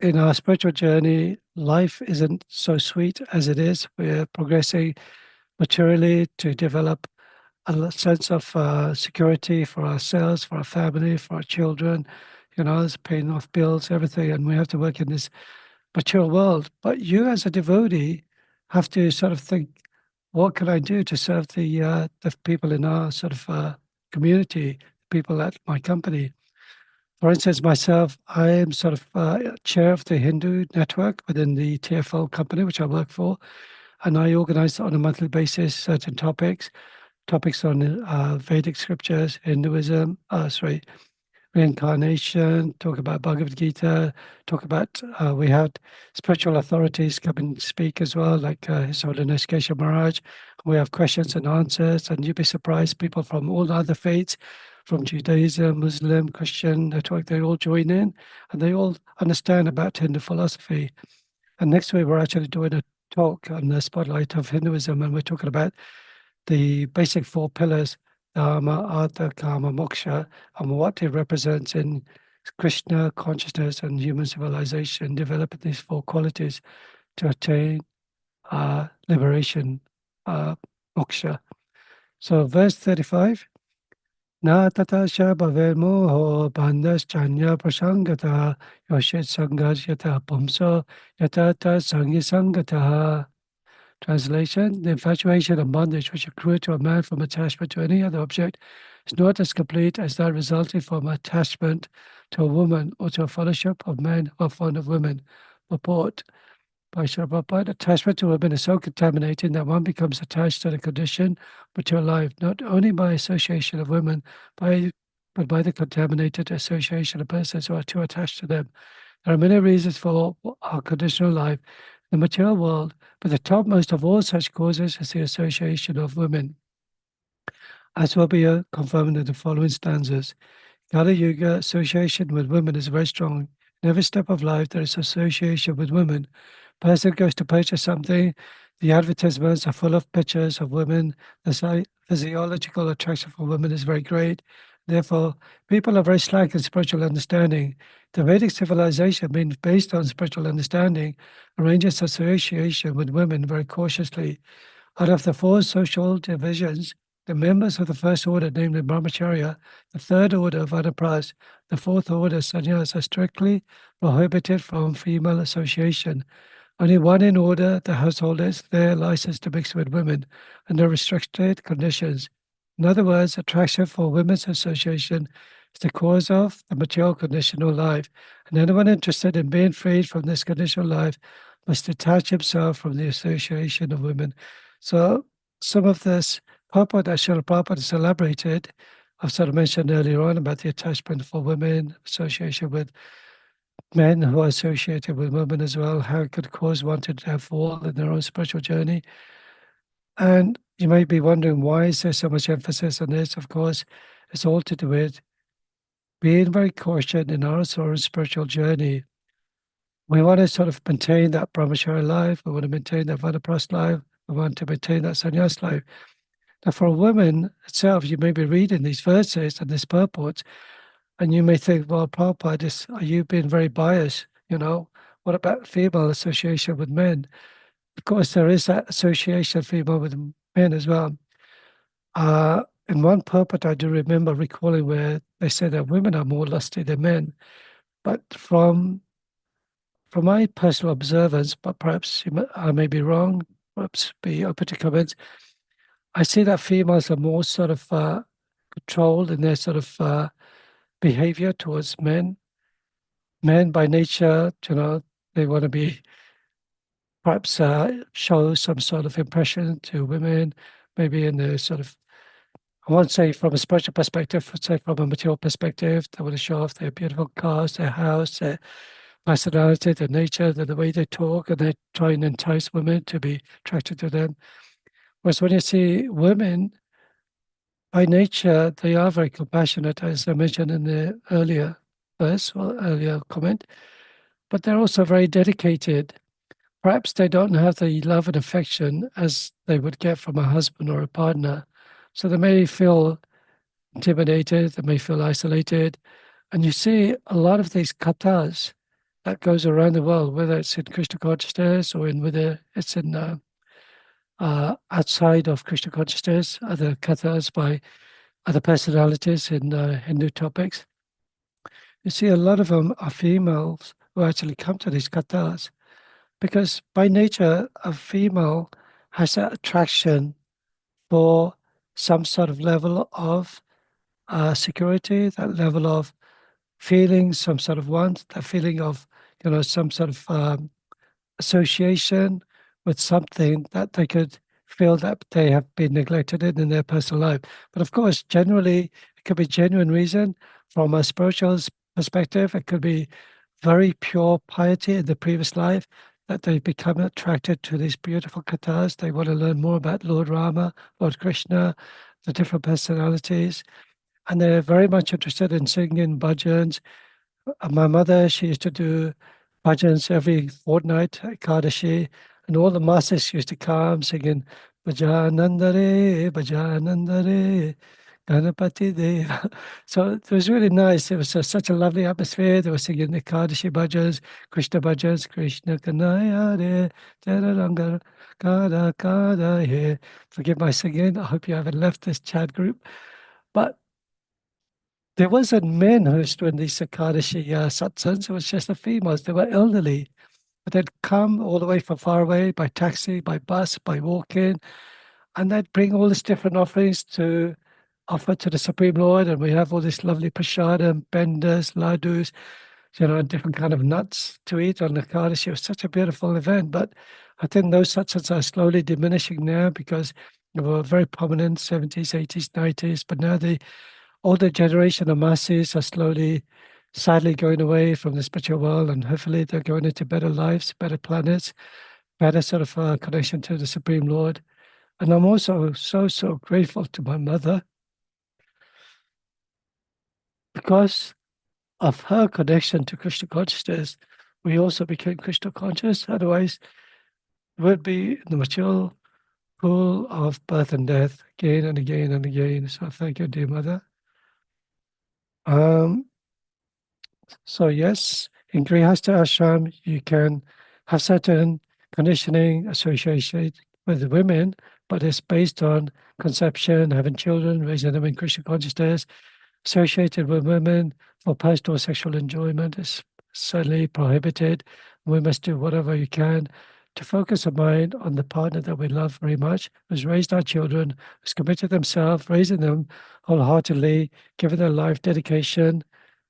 in our spiritual journey, life isn't so sweet as it is. We're progressing materially to develop a sense of security for ourselves, for our family, for our children, it's paying off bills, everything, and we have to work in this material world. But you as a devotee have to sort of think, what can I do to serve the people in our sort of community, people at my company? For instance, myself, I am sort of chair of the Hindu network within the TFL company, which I work for, and I organize on a monthly basis certain topics on Vedic scriptures, Hinduism, reincarnation, talk about Bhagavad Gita, talk about, we had spiritual authorities come and speak as well, like His Holiness Keshav Maharaj. We have questions and answers, and you'd be surprised, people from all other faiths, from Judaism, Muslim, Christian network, they all join in, and they all understand about Hindu philosophy. And next week, we're actually doing a talk on the spotlight of Hinduism, and we're talking about the basic four pillars, Dharma, Artha, Kama, Moksha, and what it represents in Krishna consciousness and human civilization, developing these four qualities to attain liberation, moksha. So verse 35, Na tatasha bhaver moho bandhas chanya prasangata yoshit sanghas yata pumso yatata sanghi sangata. Translation: the infatuation and bondage which accrue to a man from attachment to any other object is not as complete as that resulting from attachment to a woman or to a fellowship of men who are fond of women. Purport by Srila Prabhupada: attachment to women is so contaminating that one becomes attached to the condition material life, not only by association of women, but by the contaminated association of persons who are too attached to them. There are many reasons for our conditional life in the material world, but the topmost of all such causes is the association of women. As will be confirmed in the following stanzas. Kali Yuga, association with women is very strong. In every step of life, there is association with women. Person goes to purchase something, the advertisements are full of pictures of women. The physiological attraction for women is very great. Therefore, people are very slack in spiritual understanding. The Vedic civilization, being based on spiritual understanding, arranges association with women very cautiously. Out of the four social divisions, the members of the first order, namely Brahmacharya, the third order, Vanapras, the fourth order, Sannyas, are strictly prohibited from female association. Only one in order, the householders, they are licensed to mix with women under restricted conditions. In other words, attraction for women's association is the cause of the material conditional life, and anyone interested in being freed from this conditional life must detach himself from the association of women. So some of this purport that Srila Prabhupada has elaborated, I've sort of mentioned earlier on about the attachment for women, association with men who are associated with women as well, how it could cause one to have fall in their own spiritual journey. And you may be wondering, why is there so much emphasis on this? Of course, It's all to do with being very cautious in our sort of spiritual journey. We want to sort of maintain that brahmacharya life. We want to maintain that vanaprastha life. We want to maintain that sannyas life. Now, for a woman itself, you may be reading these verses and this purport, and you may think, well, Prabhupada, are you being very biased? What about female association with men? Of course, there is that association female with men as well. In one purport, I do remember recalling where they say that women are more lusty than men. But from my personal observance, but perhaps I may be wrong, perhaps be open to comments, I see that females are more sort of controlled in their sort of behavior towards men. Men by nature, they want to be perhaps show some sort of impression to women, maybe in the sort of, I won't say from a spiritual perspective, I'd say from a material perspective, they want to show off their beautiful cars, their house, their personality, their nature, the way they talk, and they try and entice women to be attracted to them. Whereas when you see women, by nature, they are very compassionate, as I mentioned in the earlier verse or earlier comment, but they're also very dedicated. Perhaps they don't have the love and affection as they would get from a husband or a partner. So they may feel intimidated, they may feel isolated. And you see a lot of these kathas that goes around the world, whether it's in Krishna consciousness or whether it's in outside of Krishna consciousness, other kathas by other personalities in Hindu topics. You see a lot of them are females who actually come to these kathas. Because by nature, a female has that attraction for some sort of level of security, that level of feeling, some sort of want, that feeling of, some sort of association with something that they could feel that they have been neglected in their personal life. But of course, generally, it could be genuine reason. From a spiritual perspective, it could be very pure piety in the previous life, that they become attracted to these beautiful kathas. They want to learn more about Lord Rama, Lord Krishna, the different personalities. And they're very much interested in singing bhajans. My mother, she used to do bhajans every fortnight at Kadashi, and all the masses used to come singing Bhajanandare, Bhajanandare, Ganapati Deva. So it was really nice. It was such a lovely atmosphere. They were singing the Kadashi bhajans, Krishna Kanaya Re, Teraranga Kada Kada He. Forgive my singing. I hope you haven't left this chat group. But there wasn't men who used to in these Kadashi satsangs. It was just the females. They were elderly. But they'd come all the way from far away by taxi, by bus, by walk-in, and they'd bring all these different offerings to offer to the Supreme Lord. And we have all this lovely prasadam, bendas, ladus, and different kind of nuts to eat on the Kadashi. It was such a beautiful event. But I think those satsangs are slowly diminishing now because they were very prominent 70s, 80s, 90s. But now the older generation of masses are slowly, sadly going away from the spiritual world, and hopefully they're going into better lives, better planets, better sort of connection to the Supreme Lord. And I'm also so grateful to my mother because of her connection to Krishna consciousness. We also became Krishna conscious. Otherwise, we'd be in the material pool of birth and death again and again and again. So thank you, dear mother. So yes, in Grihastha Ashram, you can have certain conditioning associated with women, but it's based on conception, having children, raising them in Krishna consciousness. Associated with women for personal sexual enjoyment is certainly prohibited. We must do whatever you can to focus our mind on the partner that we love very much, who's raised our children, who's committed themselves, raising them wholeheartedly, giving their life dedication,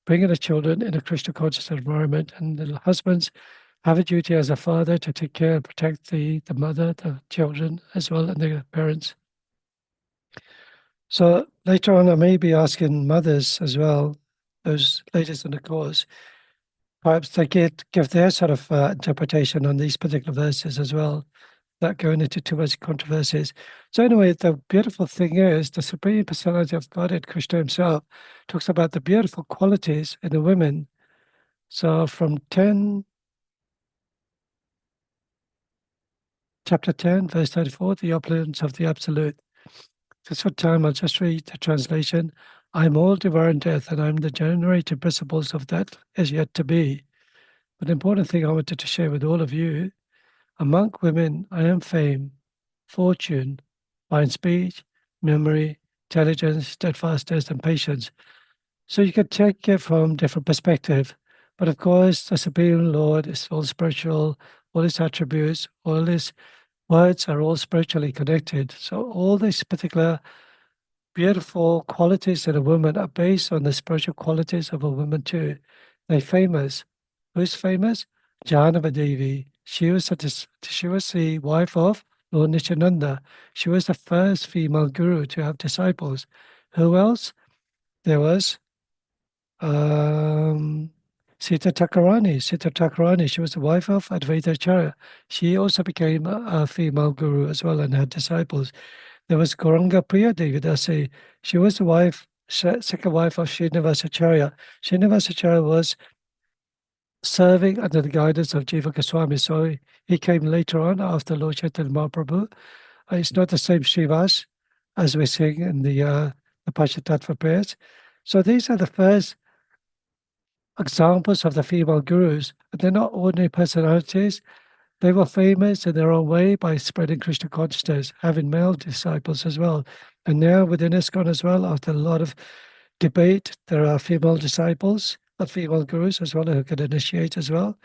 bringing the children in a Krishna conscious environment. And the husbands have a duty as a father to take care and protect the mother, the children as well, and their parents. So later on, I may be asking mothers as well, those ladies in the course, perhaps they give their sort of interpretation on these particular verses as well. without going into too much controversies. So anyway, the beautiful thing is the Supreme Personality of Godhead, Krishna himself, talks about the beautiful qualities in the women. So from chapter 10, verse 34, the opulence of the Absolute. Just for time, I'll just read the translation. I am all devouring death, and I am the generating principles of that is yet to be. But the important thing I wanted to share with all of you, among women, I am fame, fortune, fine speech, memory, intelligence, steadfastness, and patience. So you can take it from different perspective. But of course, the Supreme Lord is all spiritual, all his attributes, all his words are all spiritually connected. So all these particular beautiful qualities in a woman are based on the spiritual qualities of a woman too. They're famous. Who's famous? Janava Devi. She was the wife of Lord Nityananda. She was the first female guru to have disciples. Who else? There was Sita Thakurani. Sita Thakurani, she was the wife of Advaita Acharya. She also became a female guru as well and had disciples. There was Gauranga Priya Devi Dasi. She was the wife, second wife of Srinivasa Acharya. Srinivasa Acharya was serving under the guidance of Jiva Goswami. So he came later on after Lord Chaitanya Mahaprabhu. It's not the same Srivas as we're seeing in the Panchatattva prayers. So these are the first examples of the female gurus. They're not ordinary personalities. They were famous in their own way by spreading Krishna consciousness, having male disciples as well. And now within ISKCON as well, after a lot of debate, there are female disciples, female gurus as well, who can initiate as well.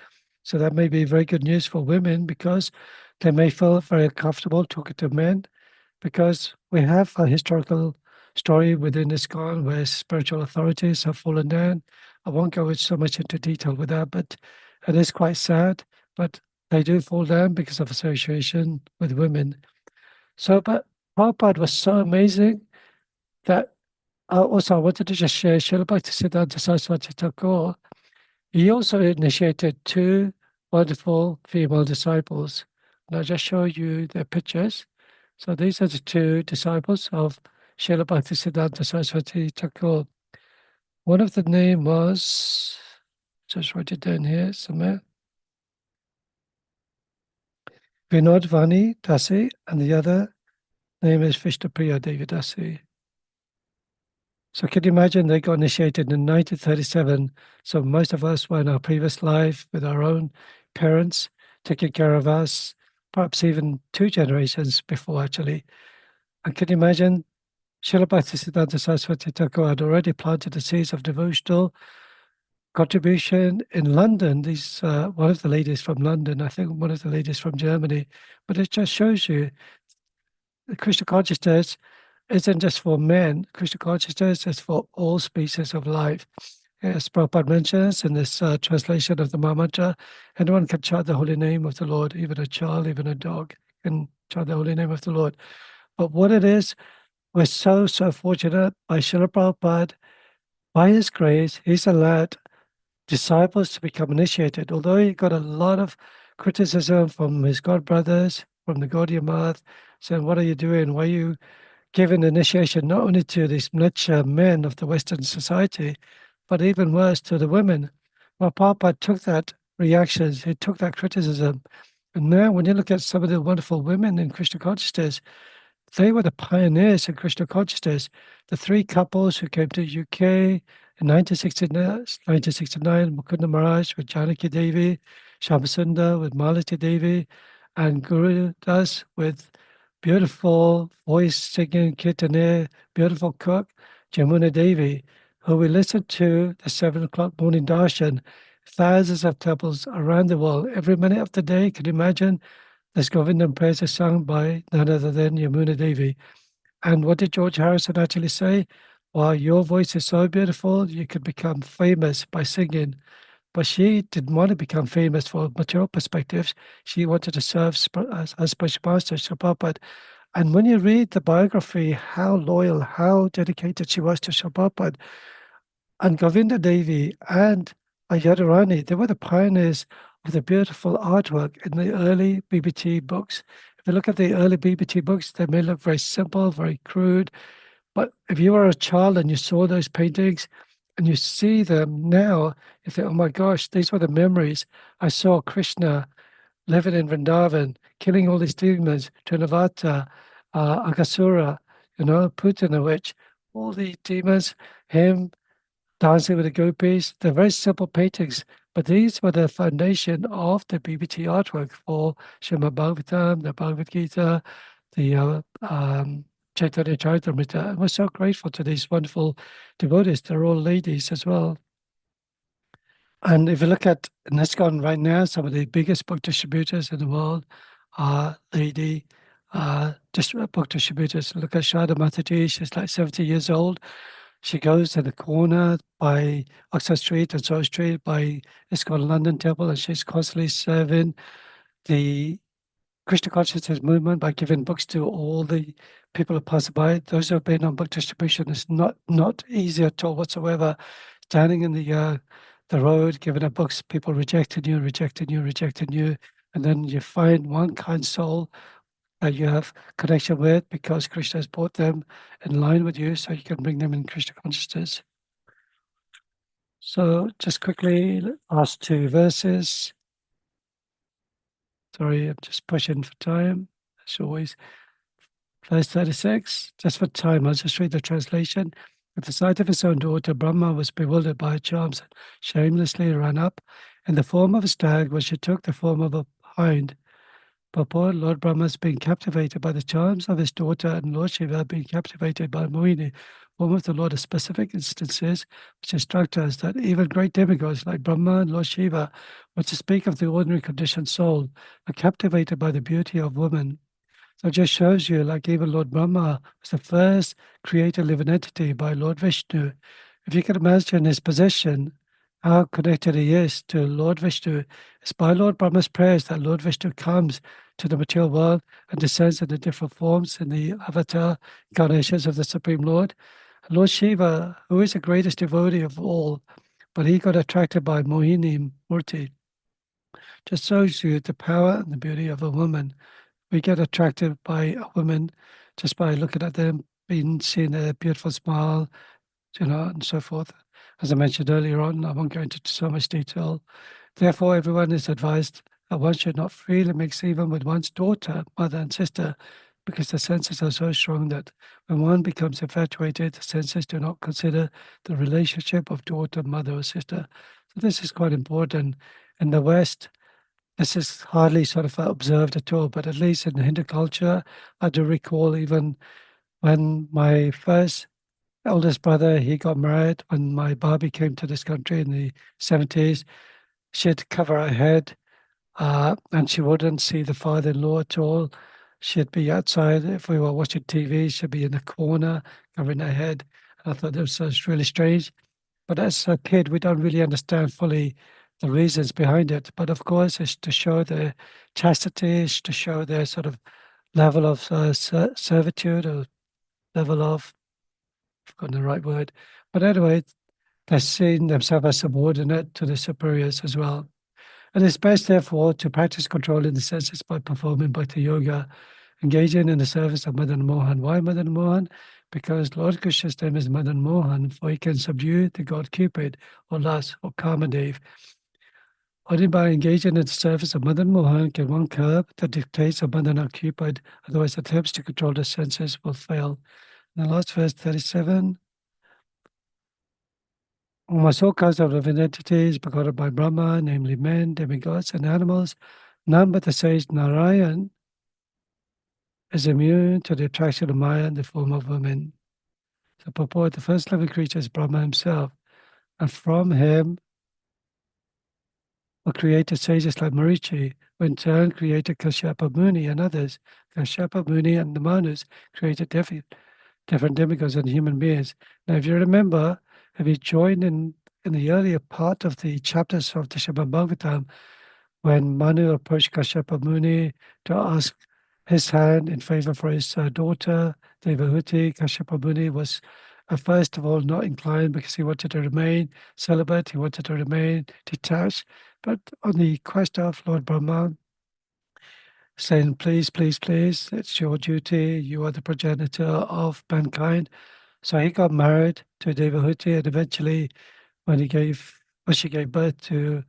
So that may be very good news for women because they may feel very comfortable talking to men, because we have a historical story within ISKCON where spiritual authorities have fallen down. I won't go so much into detail with that, but it is quite sad. But they do fall down because of association with women. So, but Prabhupada was so amazing that also I wanted to just share Srila Bhaktisiddhanta Saraswati Thakur. He also initiated two wonderful female disciples. And I'll just show you their pictures. So these are the two disciples of Srila Bhaktisiddhanta Saraswati Thakur. One of the name was, just write it down here somewhere, Vinod Vani Dasi, and the other name is Vishnupriya Devi Dasi. So can you imagine they got initiated in 1937? So most of us were in our previous life with our own parents taking care of us, perhaps even two generations before actually. And can you imagine Srila Bhaktisiddhanta Saraswati Thakur had already planted the seeds of devotional contribution in London. These one of the ladies from London, I think one of the ladies from Germany, but it just shows you the Krishna consciousness isn't just for men. Krishna consciousness is for all species of life. As Prabhupada mentions in this translation of the Mahamantra, anyone can chant the holy name of the Lord, even a child, even a dog can chant the holy name of the Lord. But what it is, we're so fortunate by Srila Prabhupada, by his grace, he's allowed disciples to become initiated. Although he got a lot of criticism from his godbrothers, from the Gaudiya Math, saying, what are you doing? Why are you giving initiation not only to these mleccha men of the Western society, but even worse to the women? Well, Prabhupada took that reactions, he took that criticism. And now when you look at some of the wonderful women in Krishna consciousness, they were the pioneers in Krishna consciousness. The three couples who came to UK in 1969, Mukunda Maharaj with Janaki Devi, Shyamasundar with Malati Devi, and Guru Das with beautiful voice singing, kirtanir, beautiful cook, Jamuna Devi, who we listened to the 7 o'clock morning darshan, thousands of temples around the world, every minute of the day. Can you imagine? This Govinda praise is sung by none other than Yamuna Devi. And what did George Harrison actually say? Well, your voice is so beautiful, you could become famous by singing. But she didn't want to become famous for material perspectives. She wanted to serve as Special Master Prabhupada. And when you read the biography, how loyal, how dedicated she was to Prabhupada, and Govinda Devi and Ayodharani, they were the pioneers of the beautiful artwork in the early BBT books. If you look at the early BBT books, they may look very simple, very crude, but if you were a child and you saw those paintings and you see them now, you think, oh my gosh, these were the memories. I saw Krishna living in Vrindavan, killing all these demons, Trinavata, Agasura, Putin, the witch, all these demons, him dancing with the gopis. They're very simple paintings, but these were the foundation of the BBT artwork for Srimad Bhagavatam, the Bhagavad Gita, the Chaitanya Charitamrita. And we're so grateful to these wonderful devotees. They're all ladies as well. And if you look at ISKCON right now, some of the biggest book distributors in the world are lady book distributors. Look at Shada Mataji, she's like 70 years old. She goes in the corner by Oxford Street and South Street by ISKCON London Temple, and she's constantly serving the Krishna consciousness movement by giving books to all the people who pass by. Those who have been on book distribution is not easy at all whatsoever. Standing in the road, giving out books, people rejecting you, and then you find one kind soul that you have connection with because Krishna has brought them in line with you, so you can bring them in Krishna consciousness. So just quickly, last two verses. Sorry, I'm just pushing for time, as always. Verse 36, just for time, I'll just read the translation. At the sight of his own daughter, Brahma was bewildered by her charms and shamelessly ran up in the form of a stag when she took the form of a hind. Purport, Lord Brahma has been captivated by the charms of his daughter, and Lord Shiva being captivated by Mohini, form of the Lord of specific instances, which instruct us that even great demigods like Brahma and Lord Shiva, what to speak of the ordinary conditioned soul, are captivated by the beauty of woman. So it just shows you, like even Lord Brahma was the first created living entity by Lord Vishnu. If you can imagine his position, how connected he is to Lord Vishnu, it's by Lord Brahma's prayers that Lord Vishnu comes to the material world and descends in the different forms in the avatar incarnations of the Supreme Lord. And Lord Shiva, who is the greatest devotee of all, but he got attracted by Mohini Murti. Just shows you the power and the beauty of a woman. We get attracted by a woman just by looking at them, seeing their beautiful smile, and so forth. As I mentioned earlier on, I won't go into so much detail. Therefore, everyone is advised that one should not freely mix even with one's daughter, mother, and sister, because the senses are so strong that when one becomes infatuated, the senses do not consider the relationship of daughter, mother, or sister. So this is quite important. In the West, this is hardly sort of observed at all, but at least in the Hindu culture, I do recall even when my first eldest brother, he got married, when my Barbie came to this country in the 70s, she had to cover her head and she wouldn't see the father-in-law at all. She'd be outside. If we were watching TV, she'd be in the corner covering her head. And I thought this was really strange. But as a kid, we don't really understand fully the reasons behind it. But of course, it's to show their chastity, it's to show their sort of level of servitude or level of, I've forgotten the right word. But anyway, they're seeing themselves as subordinate to the superiors as well. And it's best, therefore, to practice control in the senses by performing bhakti yoga, engaging in the service of Madan Mohan. Why Madan Mohan? Because Lord Krishna's name is Madan Mohan, for he can subdue the god Cupid or Lust or Kamadev. Only by engaging in the service of Madan Mohan can one curb the dictates of Madan or Cupid, otherwise attempts to control the senses will fail. And the last verse, 37. Almost all kinds of living entities begotten by Brahma, namely men, demigods, and animals, none but the sage Narayan is immune to the attraction of Maya in the form of women. So purport, the first living creature is Brahma himself, and from him were created sages like Marichi, who in turn created Kashyapa Muni and others. Kashyapa Muni and the Manus created different demigods and human beings. Now, if you remember, if you joined in the earlier part of the chapters of the Srimad Bhagavatam, when Manu approached Kashyapa Muni to ask his hand in favor for his daughter, Devahuti, Kashyapa Muni was first of all not inclined because he wanted to remain celibate, he wanted to remain detached. But on the quest of Lord Brahma, saying, please, please, please, it's your duty. You are the progenitor of mankind. So he got married to Devahuti, and eventually when she gave birth to,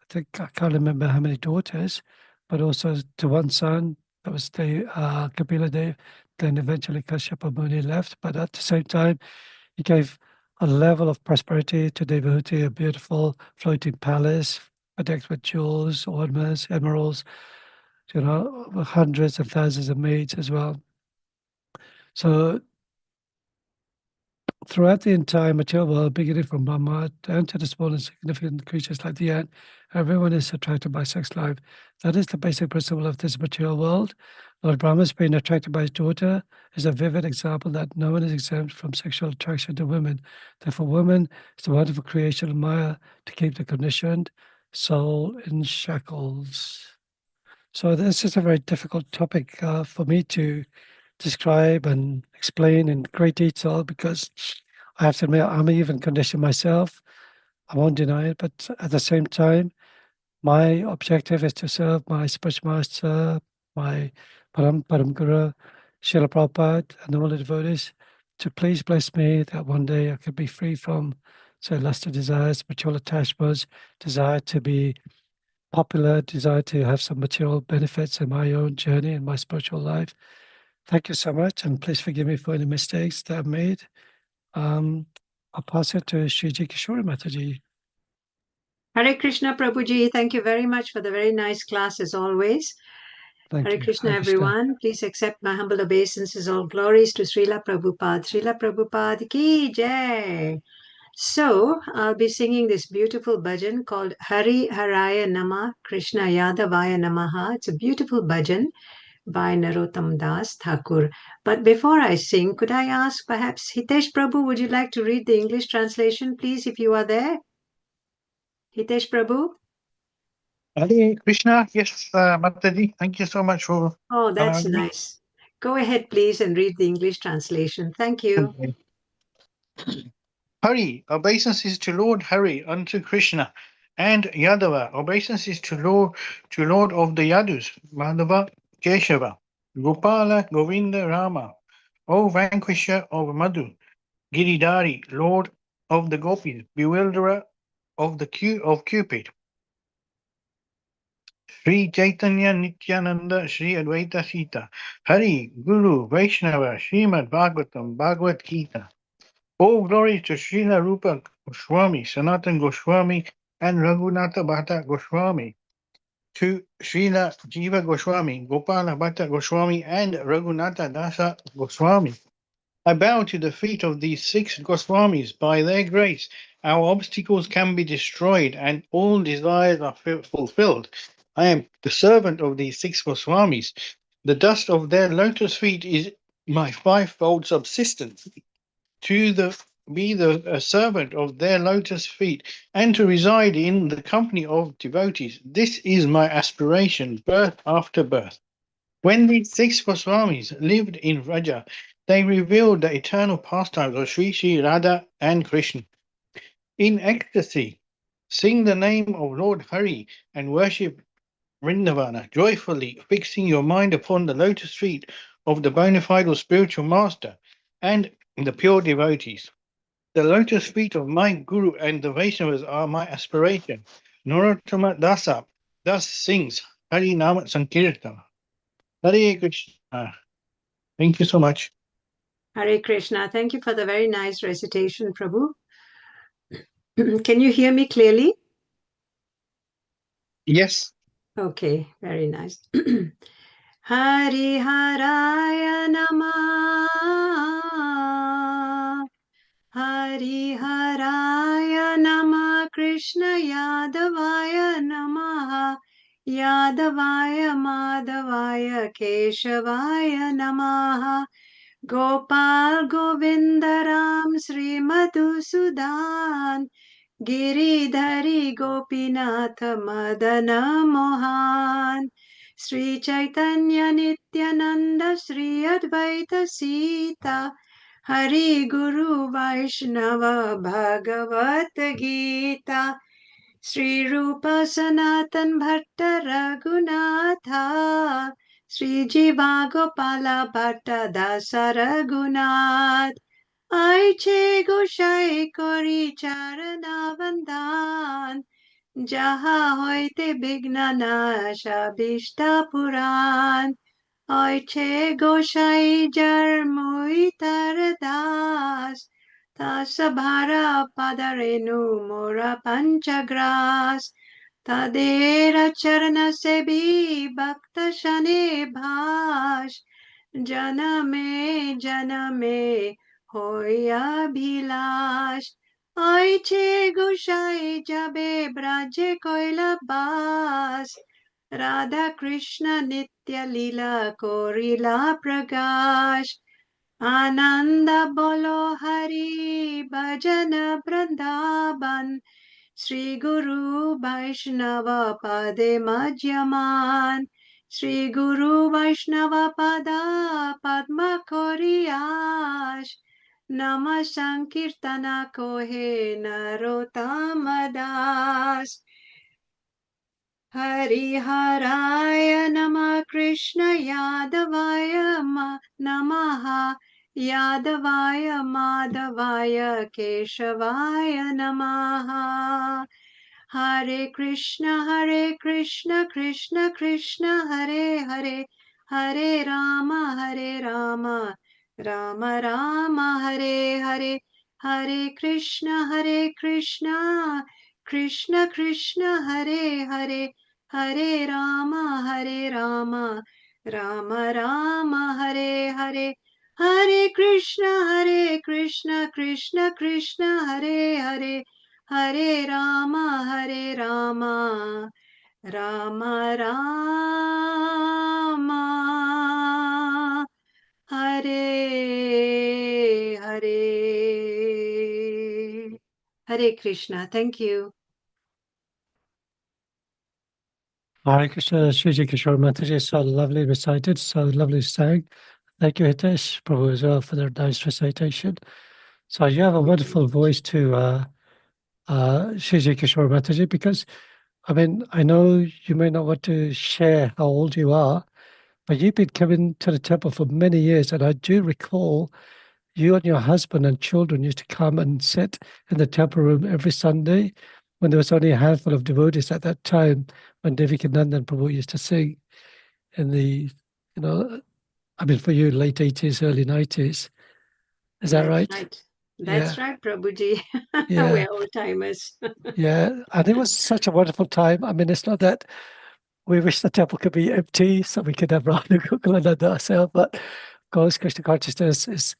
I think, I can't remember how many daughters, but also to one son, that was the Kapila Dev. Then eventually Kashyapa Muni left, but at the same time, he gave a level of prosperity to Devahuti, a beautiful floating palace, decked with jewels, ornaments, emeralds, hundreds of thousands of maids as well. So throughout the entire material world, beginning from Brahma down to the small and significant creatures like the ant, everyone is attracted by sex life. That is the basic principle of this material world. Lord Brahma's being attracted by his daughter is a vivid example that no one is exempt from sexual attraction to women. Therefore, woman is the wonderful creation of Maya to keep the conditioned soul in shackles. So this is a very difficult topic for me to describe and explain in great detail, because I have to admit, I'm even conditioned myself. I won't deny it, but at the same time, my objective is to serve my spiritual master, my Param Guru, Srila Prabhupada, and all the devotees, to please bless me that one day I could be free from, say, luster desires, material attachments, desire to be popular, desire to have some material benefits in my own journey in my spiritual life. Thank you so much, and please forgive me for any mistakes that I've made. I'll pass it to Shriji Kishore Mataji. Hare Krishna, Prabhuji. Thank you very much for the very nice class as always. Thank Hare you. Krishna, Hare Krishna. everyone. Please accept my humble obeisances. All glories to Srila Prabhupada. Srila Prabhupada ki jai. So, I'll be singing this beautiful bhajan called Hari Haraya Nama Krishna Yadavaya Namaha. It's a beautiful bhajan by Narottam Das Thakur. But before I sing, could I ask perhaps Hitesh Prabhu, would you like to read the English translation, please, if you are there? Hitesh Prabhu? Hare Krishna, yes, Mataji, thank you so much for Oh, that's allowing me. nice. Go ahead, please, and read the English translation. Thank you. Hari, obeisances to Lord Hari unto Krishna, and Yadava, obeisances to Lord of the Yadus, Madhava, Keshava, Gopala, Govinda, Rama, O vanquisher of Madhu, Giridhari, Lord of the Gopis, bewilderer of Cupid. Sri Chaitanya Nityananda Sri Advaita Sita, Hari, Guru, Vaishnava, Srimad Bhagavatam, Bhagavad Gita. All glory to Srila Rupa Goswami, Sanatan Goswami, and Raghunatha Bhatta Goswami, to Srila Jiva Goswami, Gopala Bhatta Goswami, and Raghunatha Dasa Goswami. I bow to the feet of these 6 Goswamis. By their grace, our obstacles can be destroyed and all desires are fulfilled. I am the servant of these 6 Goswamis. The dust of their lotus feet is my 5-fold subsistence. To be the servant of their lotus feet and to reside in the company of devotees. This is my aspiration, birth after birth. When these 6 Goswamis lived in Vraja, they revealed the eternal pastimes of Sri Sri Radha and Krishna. In ecstasy, sing the name of Lord Hari and worship Vrindavana joyfully, fixing your mind upon the lotus feet of the bona fide spiritual master and the pure devotees. The lotus feet of my Guru and the Vaishnavas are my aspiration. Narottama Dasa thus sings Hari Nama Sankirtana. Hare Krishna. Thank you so much. Hare Krishna. Thank you for the very nice recitation, Prabhu. Can you hear me clearly? Yes. Okay, very nice. Hari Haraya Namah. Hari Haraya Namah Krishna Yadavaya Namah Yadavaya Madhavaya Keshavaya Namah Gopal Govinda Ram Sri Madhusudan Giridhari Gopinath Madana Mohan Sri Chaitanya Nityananda Sri Advaita Sita Hari Guru Vaishnava Bhagavad Gita Sri Rupa Sanatan Bhatta Raghunatha Sri Jiva Gopala Bhatta Dasa Raghunath Aiche Goshai Kori Charana Vandan Jaha Hoite Bigna Nasha Bishta Puran Aiche Goshai Jarmui Taradas Tasabhara Padarenu Mora Panchagras Tadera Charana Sebi Bhakta Shane Bhash Janame Janame Hoya Bhilash Aiche Goshai Jabe Braje Koila Bas Radha Krishna Nitya Lila Korila Pragash Ananda Bolo Hari Bhajana Vrindavan Sri Guru Vaishnava Pade Madhyaman Sri Guru Vaishnava Pada Padma Koriyash Nama Sankirtana Kohe Narotamadas Hariharaya Nama Krishna Yadavaya Namaha Yadavaya Madhavaya Keshavaya Namaha Hare Krishna Krishna Krishna Hare Hare Hare Rama Rama Rama Hare Hare Hare Krishna Krishna Krishna Hare Hare Hare Rama Rama Rama Hare Hare Hare Krishna Krishna Krishna Hare Hare Hare Rama Rama Rama Hare Hare Hare Krishna. Thank you. Hare Krishna, Sriji Kishore Mataji, so lovely recited, so lovely sang. Thank you, Hitesh Prabhu, as well, for their nice recitation. So you have a wonderful voice too, Sriji Kishore Mataji, because, I mean, I know you may not want to share how old you are, but you've been coming to the temple for many years, and I do recall you and your husband and children used to come and sit in the temple room every Sunday when there was only a handful of devotees at that time, when Devikanandan Prabhu used to sing in the, I mean, for you, late 80s, early 90s. Is that right? Right. That's right, Prabhuji. Yeah. We're old timers. Yeah. And it was such a wonderful time. I mean, it's not that we wish the temple could be empty so we could have Radha Gokulananda ourselves, but of course, Krishna consciousness is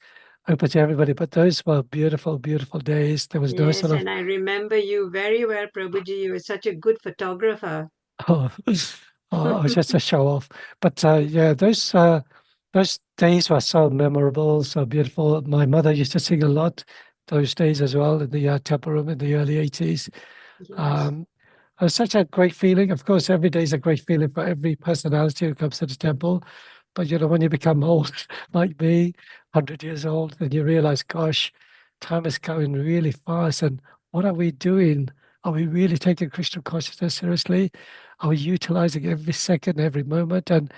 open to everybody. But those were beautiful, beautiful days. There was no Yes, sort of. and I remember you very well, Prabhuji. You were such a good photographer. Oh, I was just a show off. But yeah, those days were so memorable, so beautiful. My mother used to sing a lot those days as well in the temple room in the early 80s. Yes. It was such a great feeling. Of course, every day is a great feeling for every personality who comes to the temple. But, when you become old, like me, 100 years old, then you realize, gosh, time is going really fast. And what are we doing? Are we really taking Krishna consciousness seriously? Are we utilizing every second, every moment? And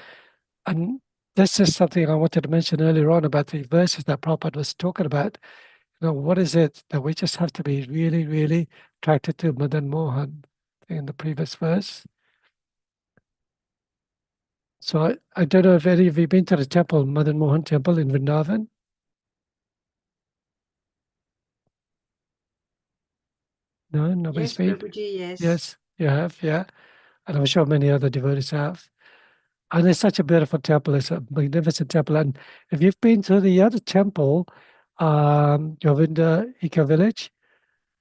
this is something I wanted to mention earlier on about the verses that Prabhupada was talking about. What is it that we just have to be really, really attracted to Madan Mohan in the previous verse? So I don't know if any of you been to the temple, Madan Mohan temple in Vrindavan? No, nobody's Yes, been? Prabhuji, yes. Yes, you have, yeah. And I'm sure many other devotees have. And it's such a beautiful temple. It's a magnificent temple. And if you've been to the other temple, Govinda Eco Village,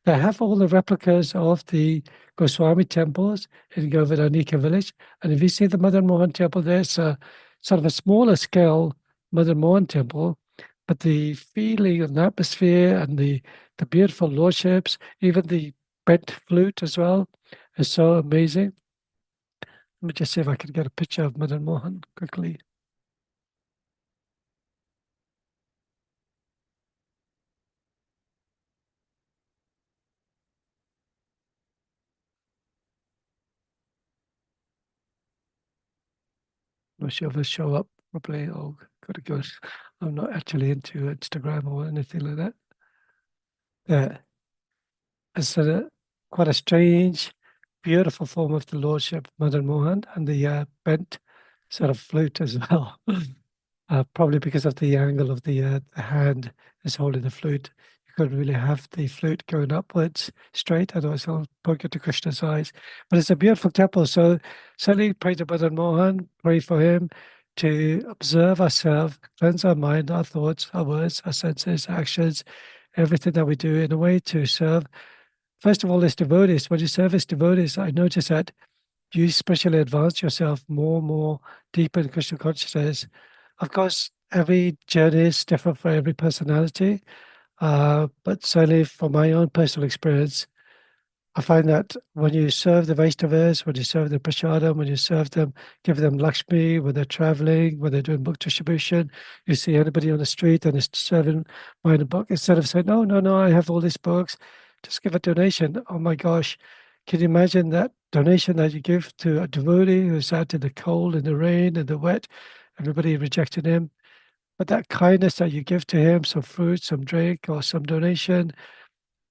they have all the replicas of the Goswami temples in Govardhanika village. And if you see the Madan Mohan temple, there's a sort of a smaller scale Madan Mohan temple, but the feeling and the atmosphere and the beautiful lordships, even the bent flute as well, is so amazing. Let me just see if I can get a picture of Madan Mohan quickly. much of us show up properly. Oh, good. I'm not actually into Instagram or anything like that. Yeah. It's quite a strange, beautiful form of the Lordship, Madan Mohan, and the bent sort of flute as well. Probably because of the angle of the hand is holding the flute. You couldn't really have the flute going upwards straight, otherwise it'll poke into Krishna's eyes. But it's a beautiful temple. So certainly pray to Madan Mohan, pray for him to observe ourselves, cleanse our mind, our thoughts, our words, our senses, actions, everything that we do in a way to serve. First of all, as devotees, when you serve as devotees, I notice that you especially advance yourself more deeper in Krishna consciousness. Of course, every journey is different for every personality, but certainly from my own personal experience, I find that when you serve the Vaishnavas, when you serve the Prasadam, when you serve them, give them Lakshmi, when they're traveling, when they're doing book distribution, you see anybody on the street and is serving buying a book, instead of saying, no, I have all these books, just give a donation. Oh my gosh, can you imagine that donation that you give to a devotee who's out in the cold, in the rain, in the wet, everybody rejected him? But that kindness that you give to him, some fruit, some drink, or some donation,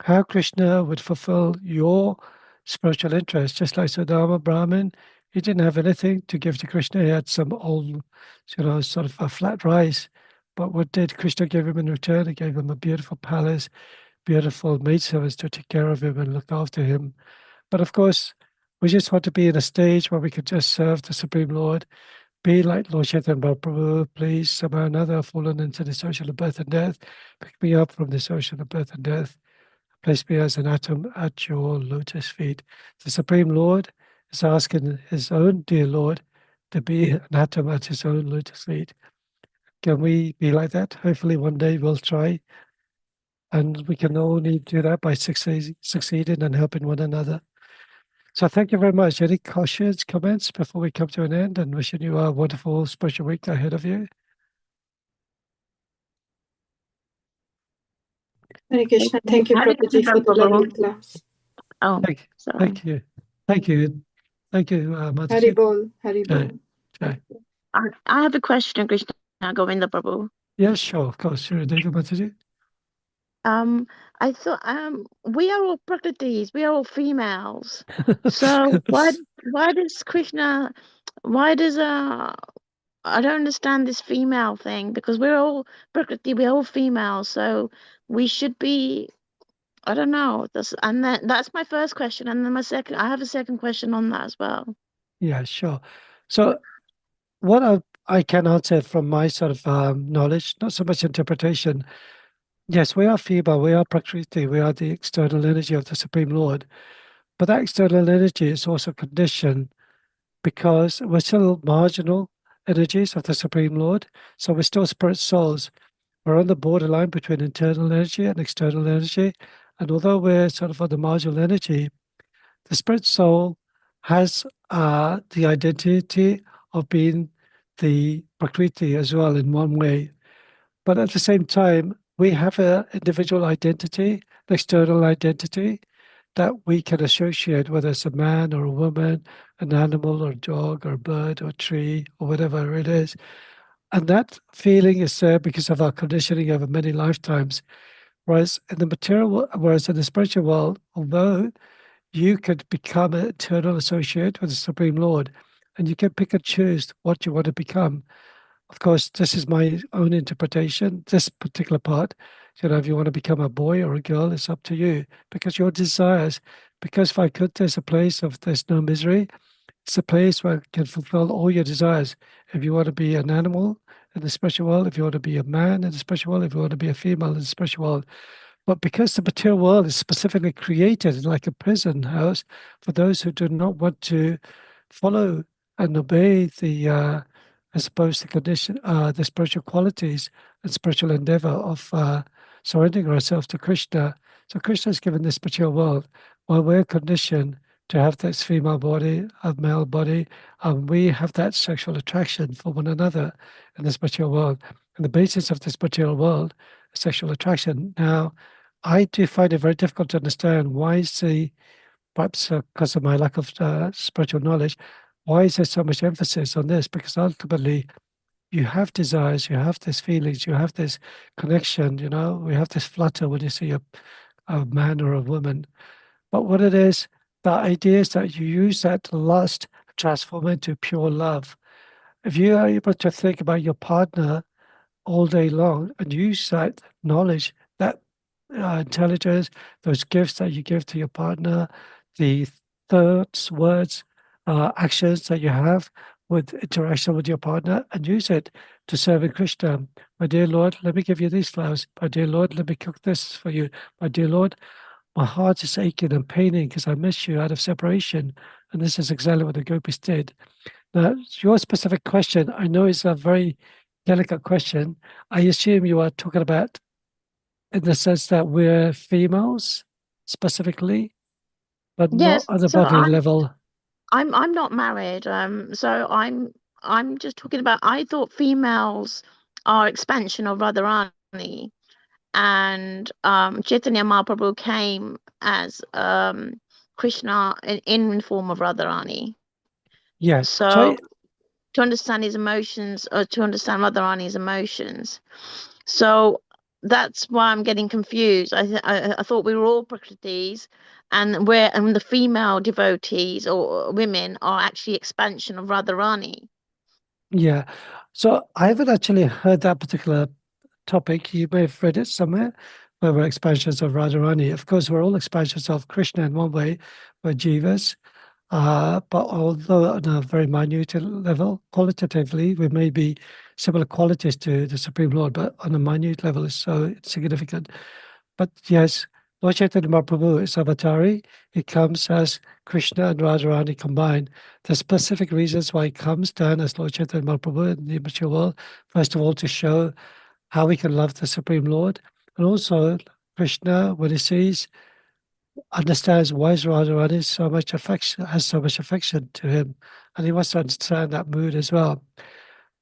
how Krishna would fulfill your spiritual interest, just like Sudama Brahmin. He didn't have anything to give to Krishna. He had some old, sort of a flat rice. But what did Krishna give him in return? He gave him a beautiful palace, beautiful maidservants to take care of him and look after him. But of course, we just want to be in a stage where we could just serve the Supreme Lord, be like Lord Chaitanya Mahaprabhu, please, somehow or another, I've fallen into this ocean of birth and death. Pick me up from this ocean of birth and death. Place me as an atom at your lotus feet. The Supreme Lord is asking his own dear Lord to be an atom at his own lotus feet. Can we be like that? Hopefully one day we'll try. And we can only do that by succeeding and helping one another. So thank you very much. Any questions, comments before we come to an end, and wishing you a wonderful special week ahead of you? Hare Krishna. Thank you, Hare Prabhuji, Krishna, for the Prabhu. lovely class. Oh, sorry. Thank you, Mataji. Hari Bol, Hari Bol. Jai. I have a question, Krishna Govinda Prabhu. Yes, sure, of course. Sure, David Mataji. I thought we are all Prakritis, we are all females. So why does Krishna, why does I don't understand this female thing, because we're all Prakriti, we're all females, so we should be, I don't know. That's my first question, and then I have a second question on that as well. Yeah, sure. So what I can answer from my sort of knowledge, not so much interpretation. Yes, we are female, we are Prakriti, we are the external energy of the Supreme Lord. But that external energy is also conditioned because we're still marginal energies of the Supreme Lord. So we're still spirit souls. We're on the borderline between internal energy and external energy. And although we're sort of on the marginal energy, the spirit soul has the identity of being the Prakriti as well in one way. But at the same time, we have an individual identity, an external identity that we can associate, whether it's a man or a woman, an animal or a dog or a bird or a tree or whatever it is. And that feeling is there because of our conditioning over many lifetimes. Whereas in the spiritual world, although you could become an eternal associate with the Supreme Lord, and you can pick and choose what you want to become. Of course, this is my own interpretation, this particular part. If you want to become a boy or a girl, it's up to you, because your desires, because Vaikuntha is a place of there's no misery. It's a place where you can fulfill all your desires. If you want to be an animal in the spiritual world, if you want to be a man in the spiritual world, if you want to be a female in the spiritual world. But because the material world is specifically created like a prison house for those who do not want to follow and obey the I suppose the spiritual qualities and spiritual endeavor of surrendering ourselves to Krishna. So Krishna has given this material world while we're conditioned to have this female body, a male body, and we have that sexual attraction for one another in this material world. And the basis of this material world is sexual attraction. Now, I do find it very difficult to understand why perhaps because of my lack of spiritual knowledge, why is there so much emphasis on this? Because ultimately, you have desires, you have these feelings, you have this connection, we have this flutter when you see a man or a woman. But what it is, the idea is that you use that lust, transform into pure love. If you are able to think about your partner all day long and use that knowledge, that intelligence, those gifts that you give to your partner, the thoughts, words, actions that you have with interaction with your partner, and use it to serve in Krishna. My dear Lord, let me give you these flowers. My dear Lord, let me cook this for you. My dear Lord, my heart is aching and paining because I miss you out of separation. And this is exactly what the gopis did. Now, your specific question, I know it's a very delicate question. I assume you are talking about in the sense that we're females specifically, but not Yes, on a so bodily level. I'm not married, so I'm just talking about. I thought females are expansion of Radharani, and Chaitanya Mahaprabhu came as Krishna in form of Radharani. Yeah. So to understand his emotions, or to understand Radharani's emotions, so that's why I'm getting confused. I thought we were all Prakritis, and the female devotees or women are actually expansion of Radharani. Yeah. So I haven't actually heard that particular topic. You may have read it somewhere, where we're expansions of Radharani. Of course, we're all expansions of Krishna in one way, we're jivas. But although on a very minute level, qualitatively, we may be similar qualities to the Supreme Lord, but on a minute level, it's so insignificant. But yes, Lord Chaitanya Mahaprabhu is avatari. He comes as Krishna and Radharani combined. There's specific reasons why he comes down as Lord Chaitanya Mahaprabhu in the immature world. First of all, to show how we can love the Supreme Lord. And also, Krishna, when he sees, understands why Radharani has so much affection to him, and he wants to understand that mood as well.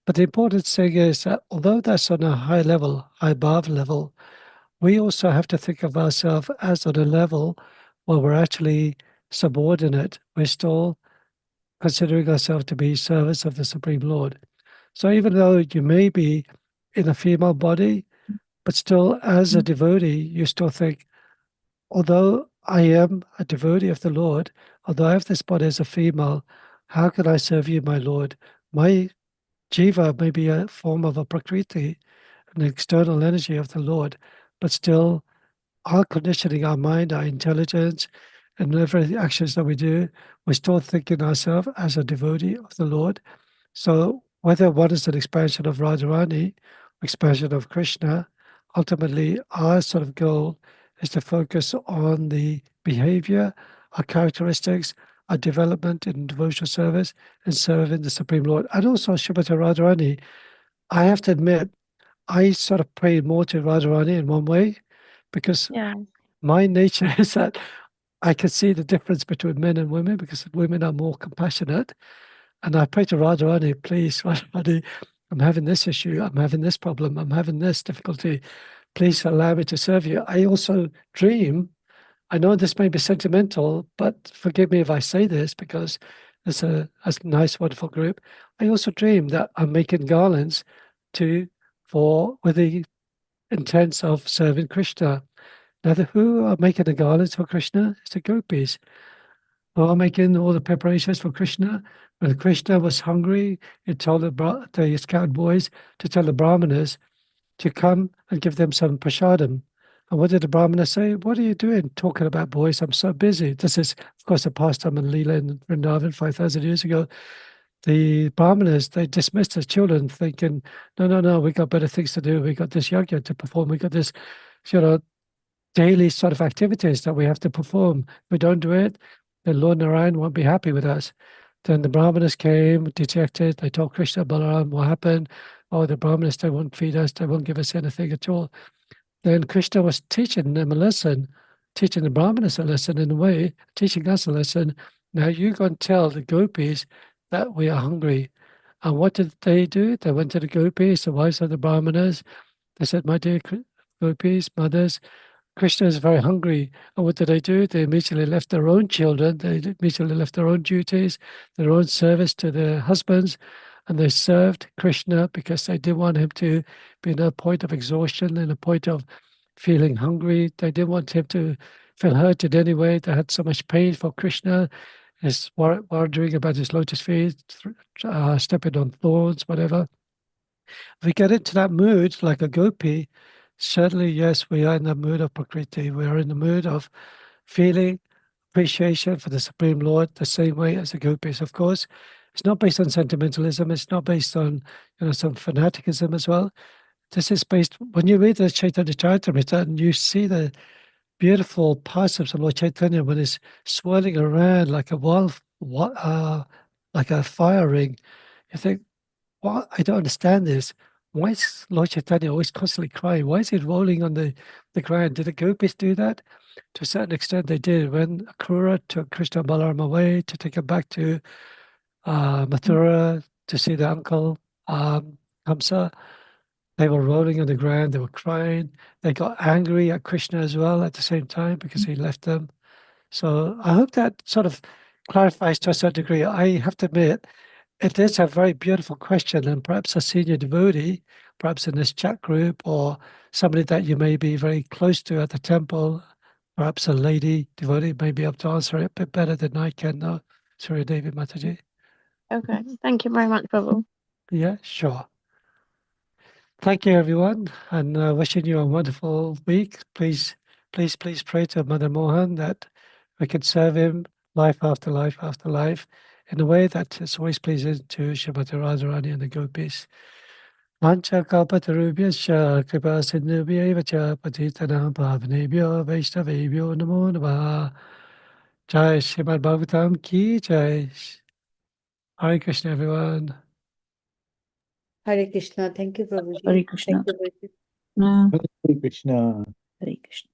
But the important thing is that although that's on a high level, high bhav level, we also have to think of ourselves as on a level where we're actually subordinate. We're still considering ourselves to be servants of the Supreme Lord. So even though you may be in a female body, but still as a devotee, you still think, although I am a devotee of the Lord, although I have this body as a female, how can I serve you, my Lord? My jiva may be a form of a prakriti, an external energy of the Lord, but still our conditioning, our mind, our intelligence, and every actions that we do, we're still thinking ourselves as a devotee of the Lord. So whether one is an expansion of Radharani, expansion of Krishna, ultimately our sort of goal is to focus on the behavior, our characteristics, our development in devotional service, and serving the Supreme Lord. And also Srimati Radharani, I have to admit, I sort of pray more to Radharani in one way, because my nature is that I can see the difference between men and women, because women are more compassionate. And I pray to Radharani, please, Radharani, I'm having this issue, I'm having this problem, I'm having this difficulty. Please allow me to serve you. I also dream, I know this may be sentimental, but forgive me if I say this, because it's a nice, wonderful group. I also dream that I'm making garlands with the intents of serving Krishna. Now, who are making the garlands for Krishna? It's the gopis who are making all the preparations for Krishna. When Krishna was hungry, he told the scout boys to tell the brahmanas to come and give them some prasadam. And what did the brahmana say? What are you doing talking about boys? I'm so busy. This is, of course, a pastime in Leela in Vrindavan 5,000 years ago. The brahmanas, they dismissed the children thinking, no, we got better things to do. We got this yajna to perform. We got this, daily sort of activities that we have to perform. If we don't do it, then Lord Narayan won't be happy with us. Then the brahmanas came, dejected. They told Krishna, Balaram, what happened? Oh, the brahmanas, they won't feed us. They won't give us anything at all. Then Krishna was teaching them a lesson, teaching the brahmanas a lesson in a way, teaching us a lesson. Now you go and tell the gopis that we are hungry. And what did they do? They went to the gopis, the wives of the brahmanas. They said, my dear gopis, mothers, Krishna is very hungry. And what did they do? They immediately left their own children. They immediately left their own duties, their own service to their husbands, and they served Krishna because they didn't want him to be in a point of exhaustion, in a point of feeling hungry. They didn't want him to feel hurt in any way. They had so much pain for Krishna, his wandering about his lotus feet, stepping on thorns, whatever. If we get into that mood, like a gopi, certainly, yes, we are in the mood of Prakriti. We are in the mood of feeling appreciation for the Supreme Lord the same way as the gopis. Of course, it's not based on sentimentalism. It's not based on some fanaticism as well. This is based, when you read the Chaitanya Charitamrita and you see the beautiful pastimes of Lord Chaitanya when he's swirling around like a like a fire ring, you think, well, I don't understand this. Why is Lord Chaitanya always constantly crying? Why is he rolling on the ground? Did the gopis do that? To a certain extent, they did. When Akrura took Krishna and Balaram away to take him back to Mathura to see their uncle Kamsa, they were rolling on the ground. They were crying. They got angry at Krishna as well at the same time because he left them. So I hope that sort of clarifies to a certain degree. I have to admit, it is a very beautiful question, and perhaps a senior devotee, perhaps in this chat group, or somebody that you may be very close to at the temple, perhaps a lady devotee may be able to answer it a bit better than I can, though. Sorry, David Mataji. Okay, thank you very much, Prabhu. Yeah, sure. Thank you, everyone, and wishing you a wonderful week. Please pray to Mother Mohan that we can serve him life after life after life in a way that is always pleasing to Srimati Radharani and the gopis. Mancha kalpatarubhyascha kripa sindhubhyaiva cha patitanam pavanebhyo vaishnavebhyo namo namaha. Jai Srimad Bhagavatam ki jai. Hare Krishna, everyone. Hare Krishna. Thank you, Prabhuji. Hare Krishna. Thank you, Prabhuji. Hare Krishna. Hare Krishna.